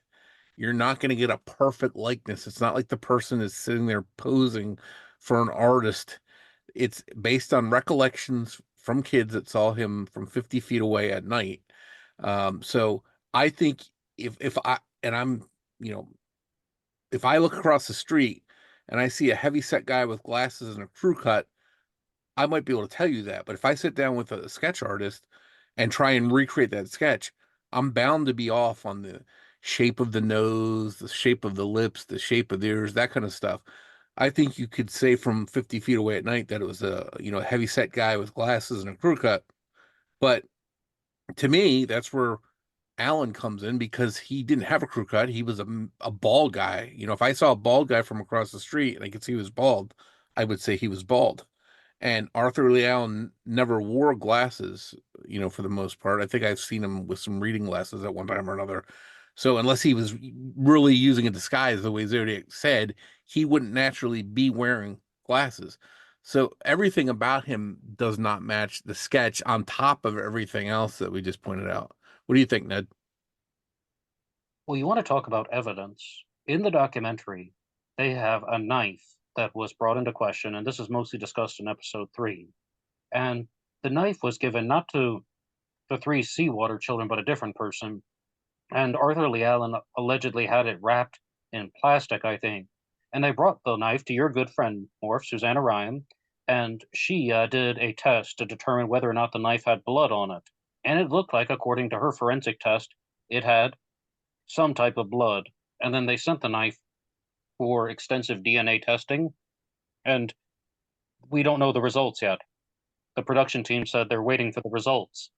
you're not going to get a perfect likeness. It's not like the person is sitting there posing for an artist. It's based on recollections from kids that saw him from 50 feet away at night. So I think if I'm, if I look across the street and I see a heavy set guy with glasses and a crew cut, I might be able to tell you that. But if I sit down with a sketch artist and try and recreate that sketch, I'm bound to be off on the shape of the nose, the shape of the lips, the shape of the ears, that kind of stuff. I think you could say from 50 feet away at night that it was a, heavy set guy with glasses and a crew cut. But to me, that's where Allen comes in, because he didn't have a crew cut. He was a bald guy. If I saw a bald guy from across the street and I could see he was bald, I would say he was bald. And Arthur Lee Allen never wore glasses, for the most part. I think I've seen him with some reading glasses at one time or another. So unless he was really using a disguise the way Zodiac said, he wouldn't naturally be wearing glasses. So everything about him does not match the sketch on top of everything else that we just pointed out. What do you think, Ned? Well, you want to talk about evidence. In the documentary, they have a knife that was brought into question, and this is mostly discussed in episode 3. And the knife was given not to the 3 seawater children, but a different person. And Arthur Lee Allen allegedly had it wrapped in plastic, I think. And they brought the knife to your good friend, Morph, Susanna Ryan, and she did a test to determine whether or not the knife had blood on it. And it looked like, according to her forensic test, it had some type of blood. And then they sent the knife for extensive DNA testing, and we don't know the results yet. The production team said they're waiting for the results.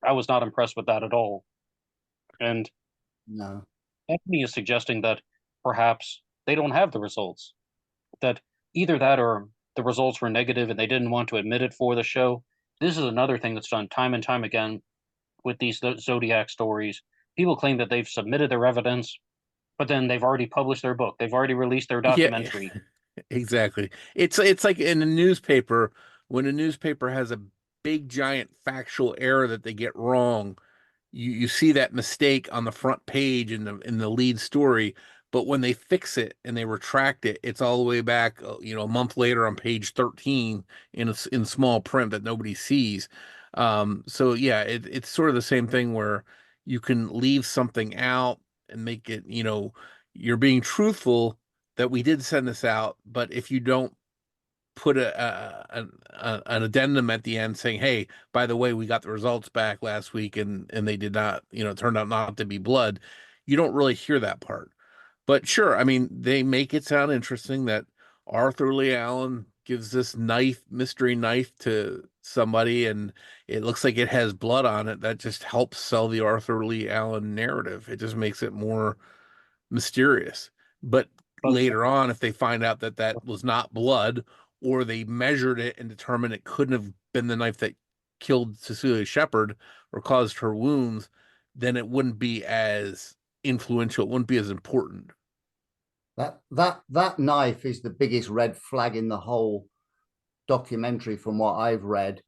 I was not impressed with that at all. And No. Anthony is suggesting that perhaps they don't have the results. That either that or the results were negative and they didn't want to admit it for the show. This is another thing that's done time and time again with these Zodiac stories. People claim that they've submitted their evidence, but then they've already published their book. They've already released their Yeah, documentary. exactly. It's like in a newspaper, when a newspaper has a big giant factual error that they get wrong, you see that mistake on the front page in the lead story, but when they fix it and they retract it, it's all the way back, a month later on page 13 in small print that nobody sees. So yeah, it's sort of the same thing where you can leave something out and make it, you're being truthful that we did send this out, but if you don't put an addendum at the end saying, "Hey, by the way, we got the results back last week, and they did not, turned out not to be blood," you don't really hear that part. But sure, I mean, they make it sound interesting that Arthur Lee Allen gives this mystery knife to somebody, and it looks like it has blood on it. That just helps sell the Arthur Lee Allen narrative. It just makes it more mysterious. But But later on, if they find out that that was not blood, or they measured it and determined it couldn't have been the knife that killed Cecilia Shepard or caused her wounds, then it wouldn't be as influential. It wouldn't be as important. That knife is the biggest red flag in the whole documentary, from what I've read.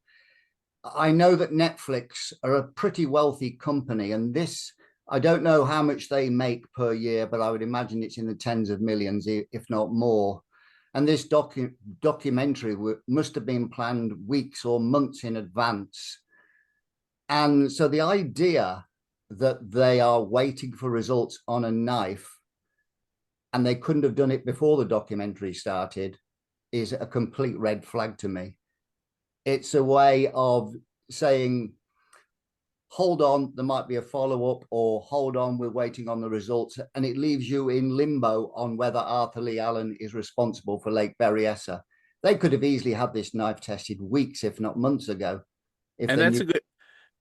I know that Netflix are a pretty wealthy company, and this, I don't know how much they make per year, but I would imagine it's in the tens of millions, if not more. And this documentary must have been planned weeks or months in advance. And so the idea that they are waiting for results on a knife and they couldn't have done it before the documentary started is a complete red flag to me. It's a way of saying, hold on, there might be a follow-up, or hold on, we're waiting on the results. And it leaves you in limbo on whether Arthur Lee Allen is responsible for Lake Berryessa. They could have easily had this knife tested weeks, if not months ago. And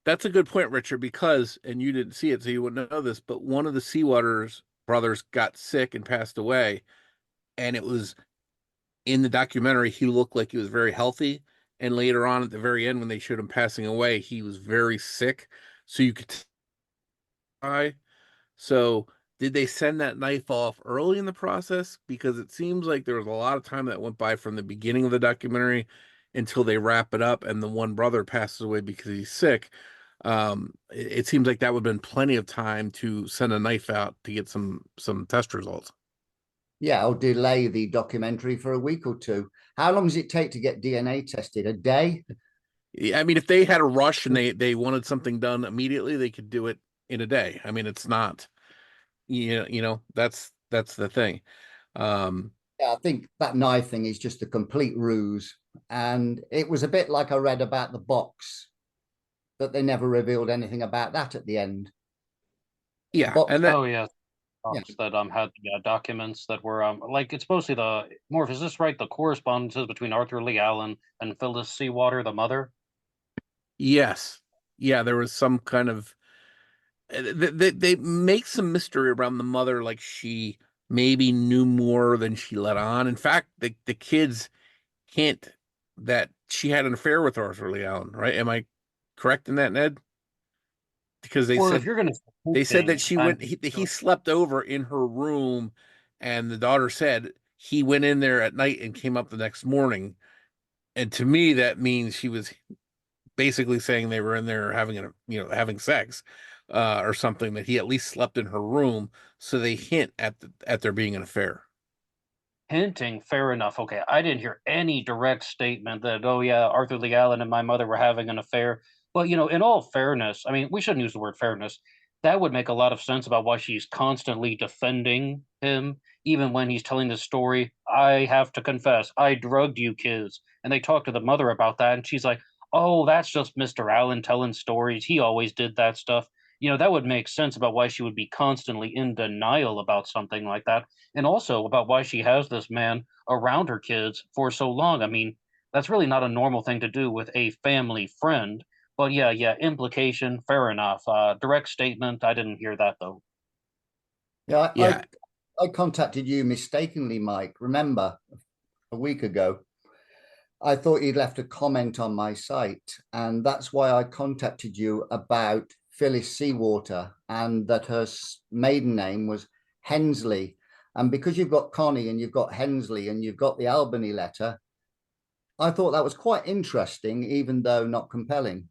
that's a good point, Richard, because, and you didn't see it, so you wouldn't know this, but one of the Seawater's brothers got sick and passed away, and it was in the documentary, he looked like he was very healthy. And later on at the very end, when they showed him passing away, he was very sick. So you could try. So did they send that knife off early in the process? Because it seems like there was a lot of time that went by from the beginning of the documentary until they wrap it up and the one brother passes away because he's sick. It seems like that would have been plenty of time to send a knife out to get some test results. Yeah, or delay the documentary for a week or two. How long does it take to get DNA tested? A day? I mean, if they had a rush and they wanted something done immediately, they could do it in a day. I mean, it's not, that's the thing. Yeah, I think that knife thing is just a complete ruse. And it was a bit like I read about the box, that they never revealed anything about that at the end. Yeah, But and that oh yeah, yeah, that had the documents that were like, it's supposedly the Morph, is this right? The correspondences between Arthur Lee Allen and Phyllis Seawater, the mother. yes, yeah, there was some kind of they make some mystery around the mother, like she maybe knew more than she let on. In fact, the kids hint that she had an affair with Arthur Lee Allen, right? Am I correct in that, Ned? Because Well, if you're going to they said that she I'm went he slept over in her room, and the daughter said he went in there at night and came up the next morning. And to me, that means she was basically saying they were in there having sex, or something, that he at least slept in her room. So they hint at there being an affair. Hinting, fair enough. Okay, I didn't hear any direct statement that, oh yeah, Arthur Lee Allen and my mother were having an affair. But in all fairness, I mean, we shouldn't use the word fairness. That would make a lot of sense about why she's constantly defending him, even when he's telling the story. I have to confess, I drugged you kids. And they talk to the mother about that, and she's like, oh, that's just Mr. Allen telling stories. He always did that stuff. That would make sense about why she would be constantly in denial about something like that, and also about why she has this man around her kids for so long. I mean, that's really not a normal thing to do with a family friend. But yeah, implication, fair enough. Direct statement, I didn't hear that though. Yeah, Yeah. I contacted you mistakenly, Mike. Remember, a week ago, I thought you'd left a comment on my site, and that's why I contacted you about Phyllis Seawater and that her maiden name was Hensley. And because you've got Connie and you've got Hensley and you've got the Albany letter, I thought that was quite interesting, even though not compelling.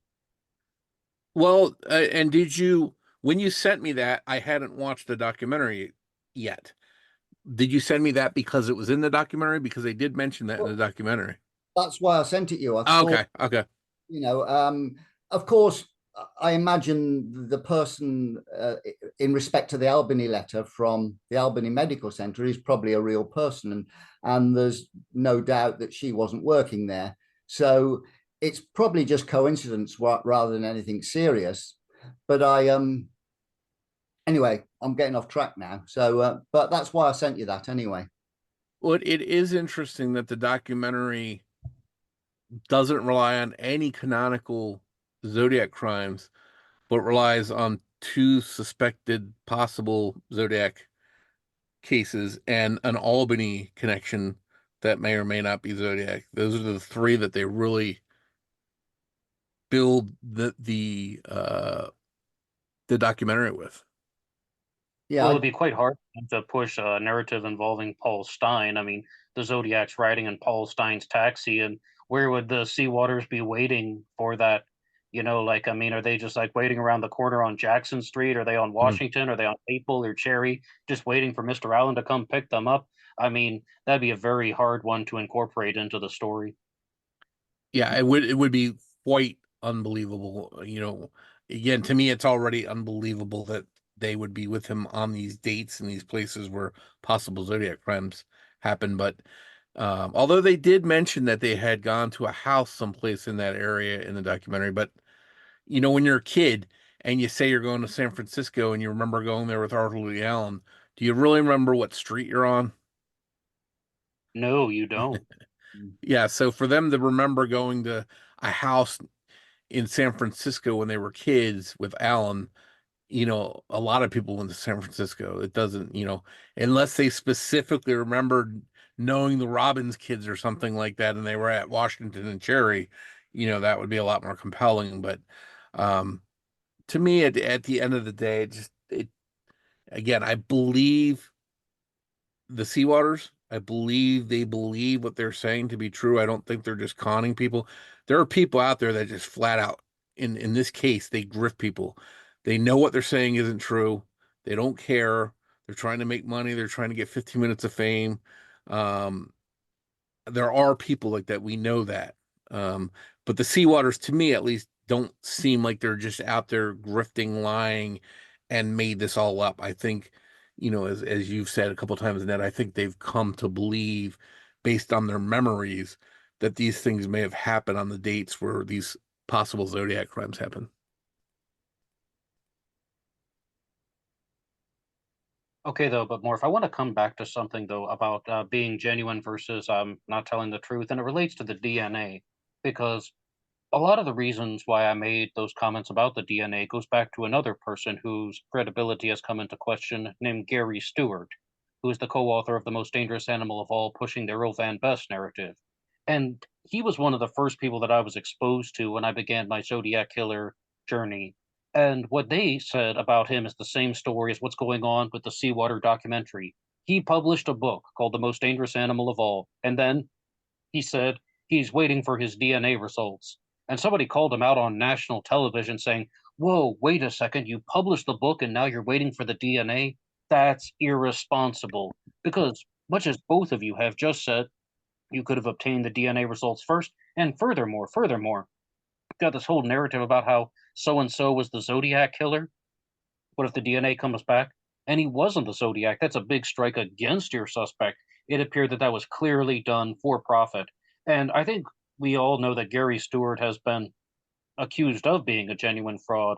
Well, and when you sent me that, I hadn't watched the documentary yet. Did you send me that because it was in the documentary? Because they did mention that in the Well, documentary. that's why I sent it you. I thought, Okay, okay. you know, of course, I imagine the person in respect to the Albany letter from the Albany Medical Center is probably a real person, and there's no doubt that she wasn't working there. So it's probably just coincidence rather than anything serious. But anyway, I'm getting off track now. So, but that's why I sent you that anyway. Well, it is interesting that the documentary doesn't rely on any canonical Zodiac crimes, but relies on two suspected possible Zodiac cases and an Albany connection that may or may not be Zodiac. Those are the three that they really build the documentary with. Yeah, Well, it'd be quite hard to push a narrative involving Paul Stein. I mean, the Zodiac's riding in Paul Stein's taxi, and where would the Seawaters be waiting for that? Like, I mean, are they just like waiting around the corner on Jackson Street? Are they on Mhm. Washington? Are they on Maple or Cherry, just waiting for Mr. Allen to come pick them up? I mean, that'd be a very hard one to incorporate into the story. Yeah, it would be quite unbelievable. Again, to me, it's already unbelievable that they would be with him on these dates and these places where possible Zodiac crimes happen. But although they did mention that they had gone to a house someplace in that area in the documentary, but when you're a kid and you say you're going to San Francisco and you remember going there with Arthur Lee Allen, do you really remember what street you're on? No, you don't. Yeah, so for them to remember going to a house in San Francisco when they were kids with Alan, a lot of people went to San Francisco. It doesn't, unless they specifically remembered knowing the Robbins kids or something like that, and they were at Washington and Cherry, that would be a lot more compelling. But um, to me, at the end of the day, again, I believe the Seawaters. I believe they believe what they're saying to be true. I don't think they're just conning people. There are people out there that just flat out, in this case, they grift people. They know what they're saying isn't true. They don't care. They're trying to make money. They're trying to get 15 minutes of fame. Um, there are people like that. We know that. Um, but the Seawaters, to me at least, don't seem like they're just out there grifting, lying, and made this all up. I think, as you've said a couple times, Ned, I think they've come to believe, based on their memories, that these things may have happened on the dates where these possible Zodiac crimes happen. Okay, though, but more, if I want to come back to something though about being genuine versus not telling the truth, and it relates to the DNA, because a lot of the reasons why I made those comments about the DNA goes back to another person whose credibility has come into question, named Gary Stewart, who is the co-author of The Most Dangerous Animal of All, pushing the Earl Van Best narrative. And he was one of the first people that I was exposed to when I began my Zodiac Killer journey. And what they said about him is the same story as what's going on with the Seawater documentary. He published a book called The Most Dangerous Animal of All, and then he said he's waiting for his DNA results. And somebody called him out on national television saying, "Whoa, wait a second, you published the book and now you're waiting for the DNA? That's irresponsible." Because, much as both of you have just said, you could have obtained the DNA results first. And furthermore, got this whole narrative about how so and so was the Zodiac killer. What if the DNA comes back and he wasn't the Zodiac? That's a big strike against your suspect. It appeared that that was clearly done for profit. And I think we all know that Gary Stewart has been accused of being a genuine fraud.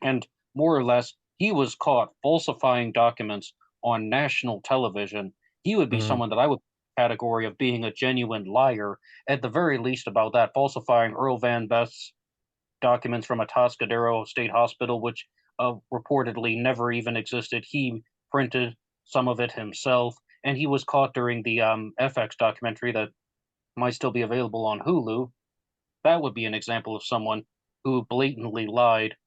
And more or less, he was caught falsifying documents on national television. He would be Mhm. someone that I would category of being a genuine liar, at the very least, about that, falsifying Earl Van Best's documents from a Atascadero State Hospital, which reportedly never even existed. He printed some of it himself, and he was caught during the FX documentary that might still be available on Hulu. That would be an example of someone who blatantly lied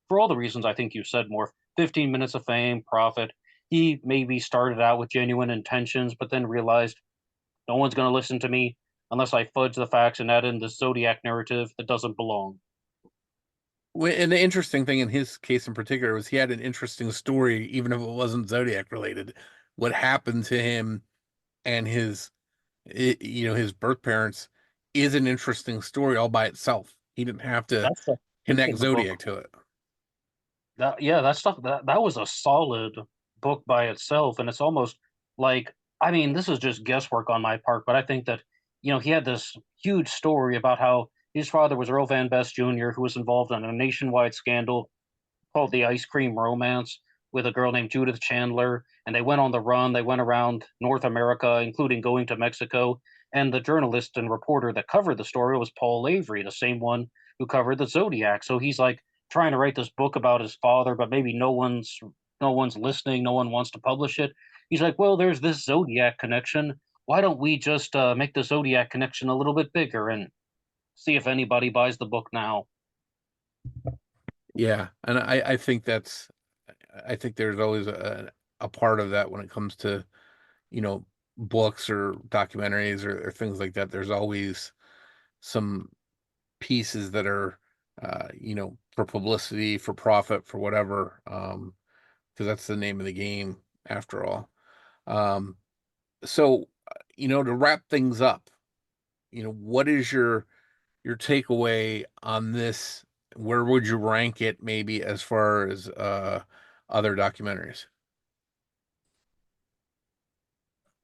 for all the reasons I think you said, Morph. 15 minutes of fame, profit. He maybe started out with genuine intentions, but then realized no one's going to listen to me unless I fudge the facts and add in the Zodiac narrative that doesn't belong. And the interesting thing in his case in particular was he had an interesting story, even if it wasn't Zodiac related. What happened to him and his birth parents is an interesting story all by itself. He didn't have to That's the connect in the book. Zodiac to it. That stuff that was a solid book by itself, and it's almost like, I mean, this is just guesswork on my part, but I think that he had this huge story about how his father was Earl Van Best Jr., who was involved in a nationwide scandal called the Ice Cream Romance with a girl named Judith Chandler, and they went on the run. They went around North America, including going to Mexico. And the journalist and reporter that covered the story was Paul Avery, the same one who covered the Zodiac. So he's like trying to write this book about his father, but maybe no one's listening. No one wants to publish it. He's like, well, there's this Zodiac connection. Why don't we just make the Zodiac connection a little bit bigger and see if anybody buys the book now? Yeah, and I think there's always a part of that when it comes to, you know, books or documentaries or things like that. There's always some pieces that are for publicity, for profit, for whatever, because that's the name of the game after all. Um, so, to wrap things up, what is your takeaway on this? Where would you rank it maybe as far as other documentaries?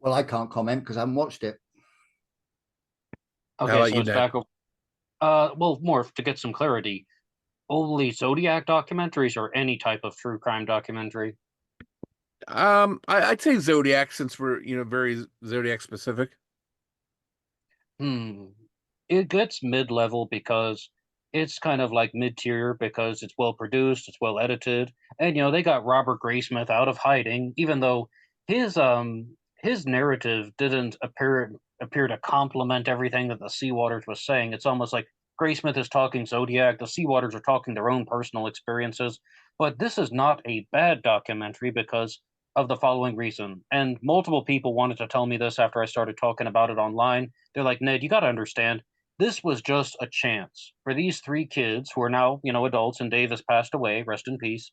Well, I can't comment because I haven't watched it. How Okay, about so you, it's Ned? back over. Well, more to get some clarity. Only Zodiac documentaries or any type of true crime documentary? I'd say Zodiac since we're, very Zodiac specific. Hmm. It gets mid-level because it's kind of like mid-tier because it's well produced, it's well edited, and they got Robert Graysmith out of hiding, even though his narrative didn't appear to complement everything that the Seawaters was saying. It's almost like Graysmith is talking Zodiac, the Seawaters are talking their own personal experiences. But this is not a bad documentary because of the following reason. And multiple people wanted to tell me this after I started talking about it online. They're like, Ned, you got to understand, this was just a chance for these three kids who are now, adults, and Dave has passed away, rest in peace.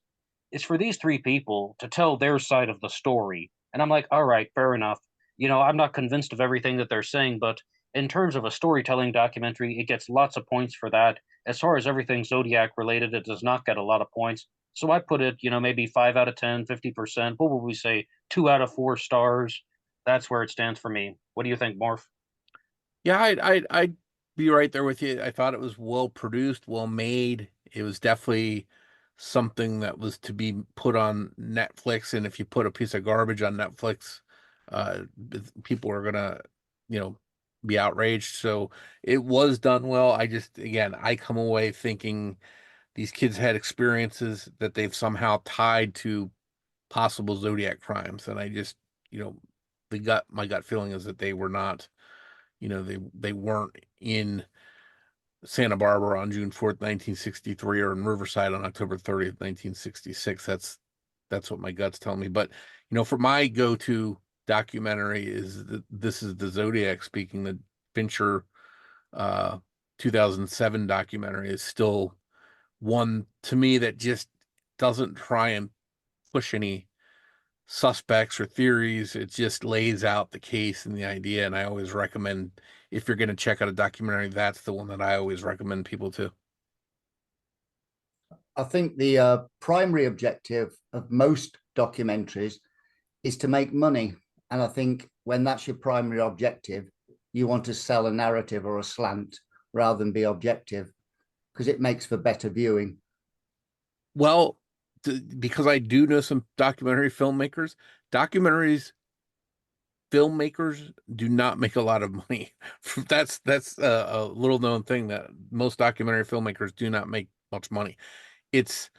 It's for these three people to tell their side of the story. And I'm like, all right, fair enough. I'm not convinced of everything that they're saying, but in terms of a storytelling documentary, it gets lots of points for that. As far as everything Zodiac related, it does not get a lot of points. So I put it, maybe 5 out of 10, 50%. What would we say? 2 out of 4 stars. That's where it stands for me. What do you think, Morph? Yeah, I'd be right there with you. I thought it was well produced, well made. It was definitely something that was to be put on Netflix, and if you put a piece of garbage on Netflix, people are gonna, you know, be outraged. So it was done well. Again, I come away thinking these kids had experiences that they've somehow tied to possible Zodiac crimes, and I just, you know, my gut feeling is that they were not, they weren't in Santa Barbara on June 4th, 1963, or in Riverside on October 30th, 1966. That's what my gut's telling me. But for my go-to documentary this is the Zodiac Speaking, the Fincher uh 2007 documentary is still one to me that just doesn't try and push any suspects or theories. It just lays out the case and the idea. And I always recommend, if you're going to check out a documentary, that's the one that I always recommend people to. I think the primary objective of most documentaries is to make money. And I think when that's your primary objective, you want to sell a narrative or a slant rather than be objective, because it makes for better viewing. Well, because I do know some filmmakers do not make a lot of money. That's a little known thing, that most documentary filmmakers do not make much money. It's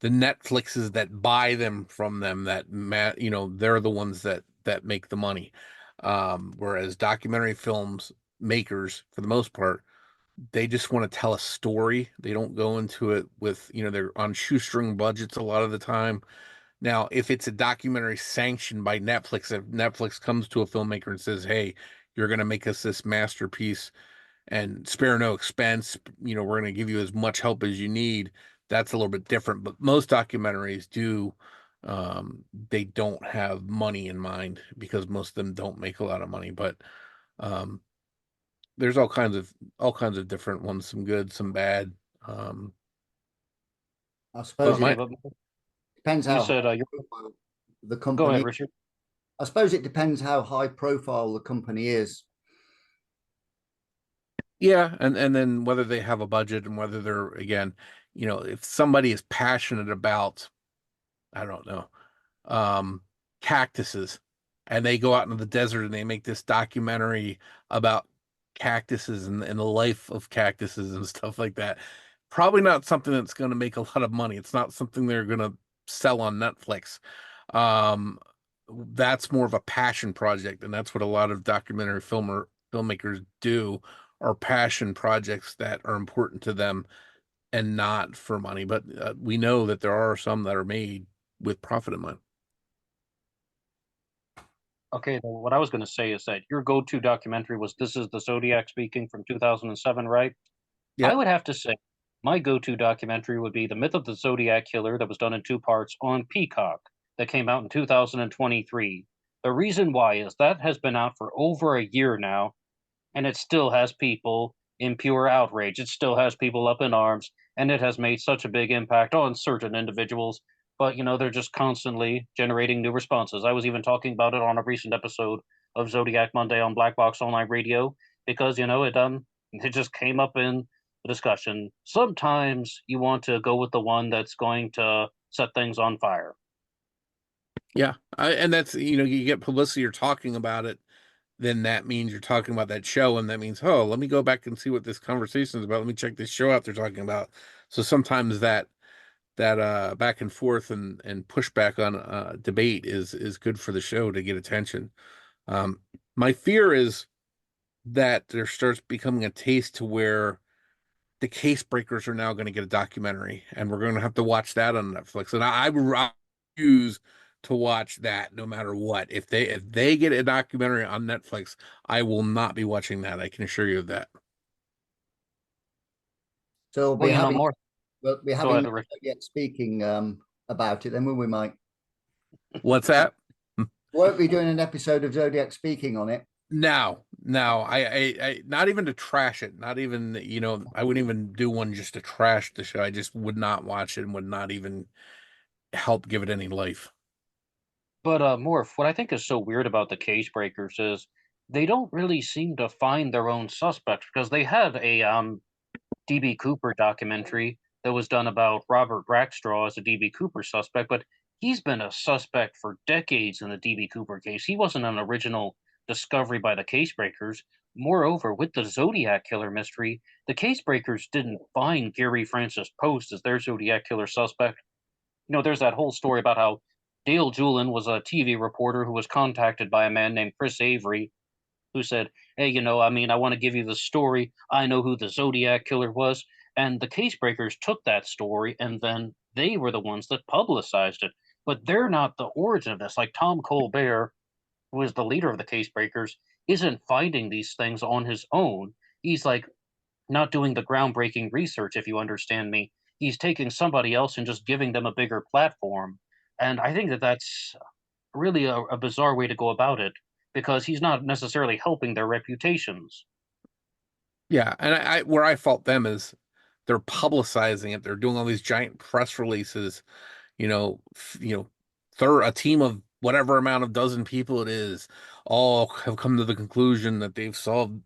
the Netflixes that buy them from them that they're the ones that make the money. Whereas documentary films makers, for the most part, they just want to tell a story. They don't go into it with, they're on shoestring budgets a lot of the time. Now, if it's a documentary sanctioned by Netflix, if Netflix comes to a filmmaker and says, "Hey, you're going to make us this masterpiece and spare no expense, we're going to give you as much help as you need," that's a little bit different. But most documentaries do, they don't have money in mind, because most of them don't make a lot of money. But um, there's all kinds of different ones, some good, some bad. I suppose Okay, it but depends you how said high you're. profile the Go ahead, company. Richard. I suppose it depends how high profile the company is. Yeah, and then whether they have a budget, and whether they're, again, if somebody is passionate about, I don't know, um, cactuses, and they go out into the desert and they make this documentary about cactuses and the life of cactuses and stuff like that. Probably not something that's going to make a lot of money. It's not something they're going to sell on Netflix. Um, that's more of a passion project, and that's what a lot of documentary filmmakers do, are passion projects that are important to them and not for money. But we know that there are some that are made with profit in mind. Okay, then what I was going to say is that your go-to documentary was "This Is the Zodiac Speaking" from 2007, right? I Yep. would have to say my go-to documentary would be "The Myth of the Zodiac Killer" that was done in two parts on Peacock that came out in 2023. The reason why is that has been out for over a year now, and it still has people in pure outrage. It still has people up in arms, and it has made such a big impact on certain individuals. But they're just constantly generating new responses. I was even talking about it on a recent episode of Zodiac Monday on Black Box Online Radio, because it just came up in the discussion. Sometimes you want to go with the one that's going to set things on fire. Yeah. And that's, you get publicity, you're talking about it, then that means you're talking about that show, and that means, oh, let me go back and see what this conversation is about. Let me check this show out they're talking about. So sometimes that back and forth and pushback on debate is good for the show to get attention. My fear is that there starts becoming a taste to where the case breakers are now going to get a documentary, and we're going to have to watch that on Netflix. And I refuse to watch that no matter what. If they get a documentary on Netflix, I will not be watching that. I can assure you of that. So Well, more. we'll be Go having ahead, Rich. yet speaking about it, then we might. What's that? Won't be doing an episode of Zodiac Speaking on it. No, I not even to trash it, not even, I wouldn't even do one just to trash the show. I just would not watch it and would not even help give it any life. But Morph, what I think is so weird about the case breakers is they don't really seem to find their own suspects, because they had a DB Cooper documentary that was done about Robert Rackstraw as a DB Cooper suspect, but he's been a suspect for decades in the DB Cooper case. He wasn't an original discovery by the case breakers. Moreover, with the Zodiac killer mystery, the case breakers didn't find Gary Francis Post as their Zodiac killer suspect. There's that whole story about how Dale Julin was a TV reporter who was contacted by a man named Chris Avery, who said, "Hey, I want to give you the story. I know who the Zodiac killer was." And the case breakers took that story, and then they were the ones that publicized it. But they're not the origin of this. Like Tom Colbert, who is the leader of the case breakers, isn't finding these things on his own. He's like not doing the groundbreaking research, if you understand me. He's taking somebody else and just giving them a bigger platform. And I think that that's really a bizarre way to go about it, because he's not necessarily helping their reputations. Yeah, and I where I fault them is they're publicizing it. They're doing all these giant press releases. A team of whatever amount of dozen people it is all have come to the conclusion that they've solved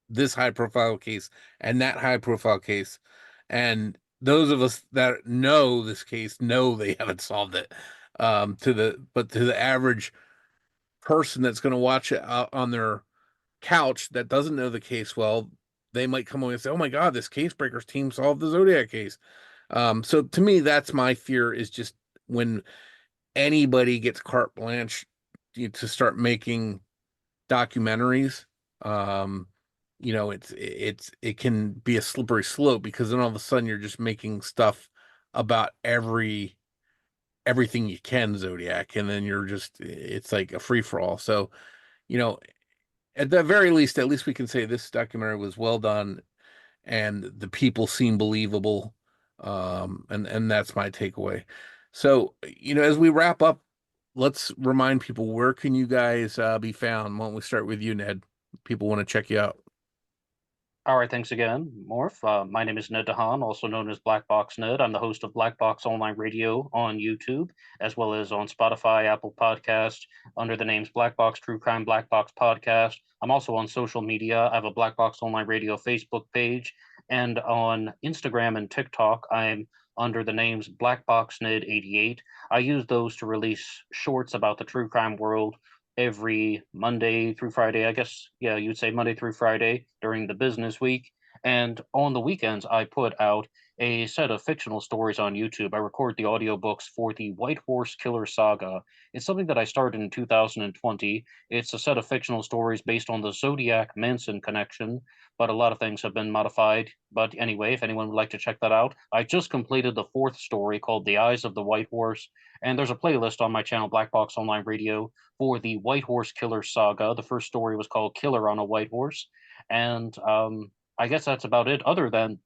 this high profile case and that high profile case. And those of us that know this case know they haven't solved it. But to the average person that's going to watch it out on their couch that doesn't know the case well, they might come away and say, "Oh my God, this case breakers team solved the Zodiac case." So to me, that's my fear, is just when anybody gets carte blanche to start making documentaries. um it can be a slippery slope, because then all of a sudden you're just making stuff about everything you can Zodiac, and then it's like a free for all. So, you know at the very least, at least we can say this documentary was well done and the people seem believable. And that's my takeaway. So, as we wrap up, let's remind people, where can you guys be found? Why don't we start with you, Ned? People want to check you out. All right, thanks again, Morph. My name is Ned DeHaan, also known as Black Box Ned. I'm the host of Black Box Online Radio on YouTube, as well as on Spotify, Apple Podcast, under the names Black Box True Crime, Black Box Podcast. I'm also on social media. I have a Black Box Online Radio Facebook page, and on Instagram and TikTok, I'm under the names Black Box Ned 88. I use those to release shorts about the true crime world every Monday through Friday. I guess, yeah, you'd say Monday through Friday during the business week. And on the weekends, I put out a set of fictional stories on YouTube. I record the audiobooks for the White Horse Killer Saga. It's something that I started in 2020. It's a set of fictional stories based on the Zodiac Manson connection, but a lot of things have been modified. But anyway, if anyone would like to check that out, I just completed the fourth story called The Eyes of the White Horse, and there's a playlist on my channel, Black Box Online Radio, for the White Horse Killer Saga. The first story was called Killer on a White Horse. And I guess that's about it, other than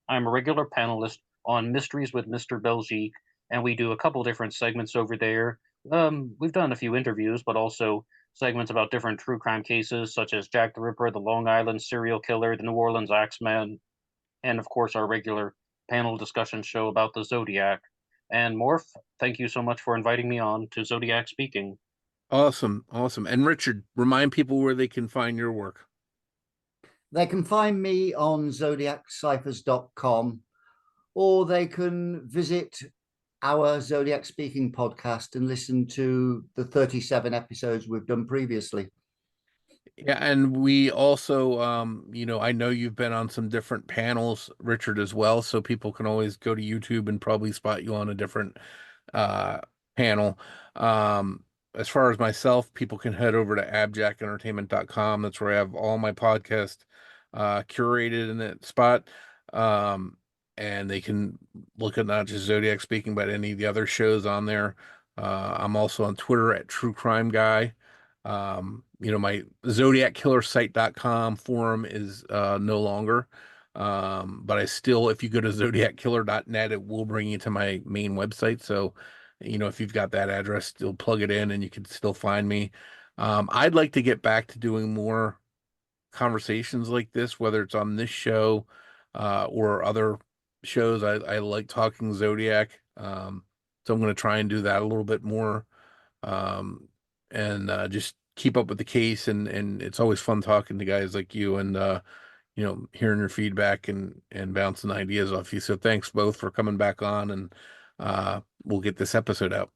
I'm a regular panelist on Mysteries with Mr. Belgique, and we do a couple different segments over there. We've done a few interviews, but also segments about different true crime cases, such as Jack the Ripper, the Long Island serial killer, the New Orleans Axeman, and of course our regular panel discussion show about the Zodiac. And Morph, thank you so much for inviting me on to Zodiac Speaking. Awesome. And Richard, remind people where they can find your work. They can find me on zodiacciphers.com, or they can visit our Zodiac Speaking podcast and listen to the 37 episodes we've done previously. Yeah, and we also, I know you've been on some different panels, Richard, as well, so people can always go to YouTube and probably spot you on a different panel. As far as myself, people can head over to abjackentertainment.com. That's where I have all my podcast curated in that spot. And they can look at not just Zodiac Speaking, but any of the other shows on there. I'm also on Twitter at True Crime Guy. My zodiackillersite.com forum is no longer. But I still, if you go to zodiackiller.net, it will bring you to my main website. So, if you've got that address, still plug it in and you can still find me. I'd like to get back to doing more conversations like this, whether it's on this show or other shows. I like talking Zodiac. So I'm going to try and do that a little bit more. And just keep up with the case, and it's always fun talking to guys like you, and hearing your feedback and bouncing ideas off you. So thanks both for coming back on, and we'll get this episode out.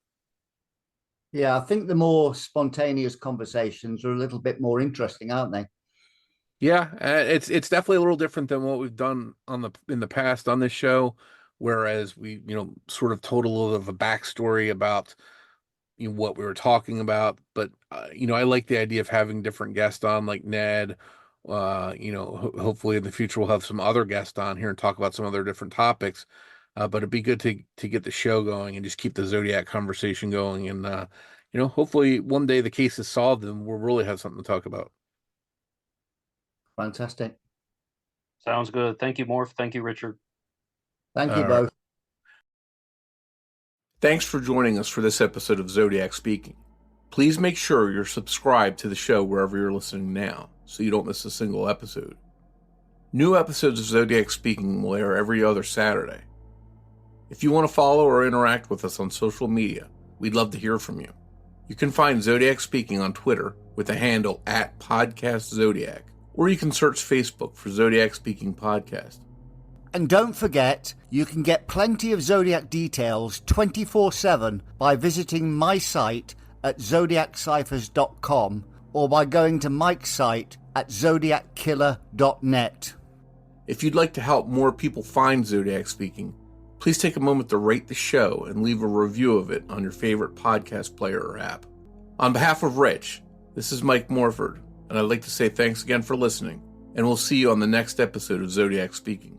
Yeah, I think the more spontaneous conversations are a little bit more interesting, aren't they? Yeah, it's definitely a little different than what we've done in the past on this show, whereas we sort of told a little of a backstory about what we were talking about. But I like the idea of having different guests on, like Ned. Hopefully in the future we'll have some other guests on here and talk about some other different topics. But it'd be good to get the show going and just keep the Zodiac conversation going. And hopefully one day the case is solved and we'll really have something to talk about. Fantastic. Sounds good. Thank you, Morph. Thank you, Richard. Thank you All right. both. Thanks for joining us for this episode of Zodiac Speaking. Please make sure you're subscribed to the show wherever you're listening now, so you don't miss a single episode. New episodes of Zodiac Speaking will air every other Saturday. If you want to follow or interact with us on social media, we'd love to hear from you. You can find Zodiac Speaking on Twitter with the handle @PodcastZodiac, or you can search Facebook for Zodiac Speaking Podcast. And don't forget, you can get plenty of Zodiac details 24/7 by visiting my site at zodiacciphers.com or by going to Mike's site at zodiackiller.net. If you'd like to help more people find Zodiac Speaking, please take a moment to rate the show and leave a review of it on your favorite podcast player or app. On behalf of Rich, this is Mike Morford, and I'd like to say thanks again for listening, and we'll see you on the next episode of Zodiac Speaking.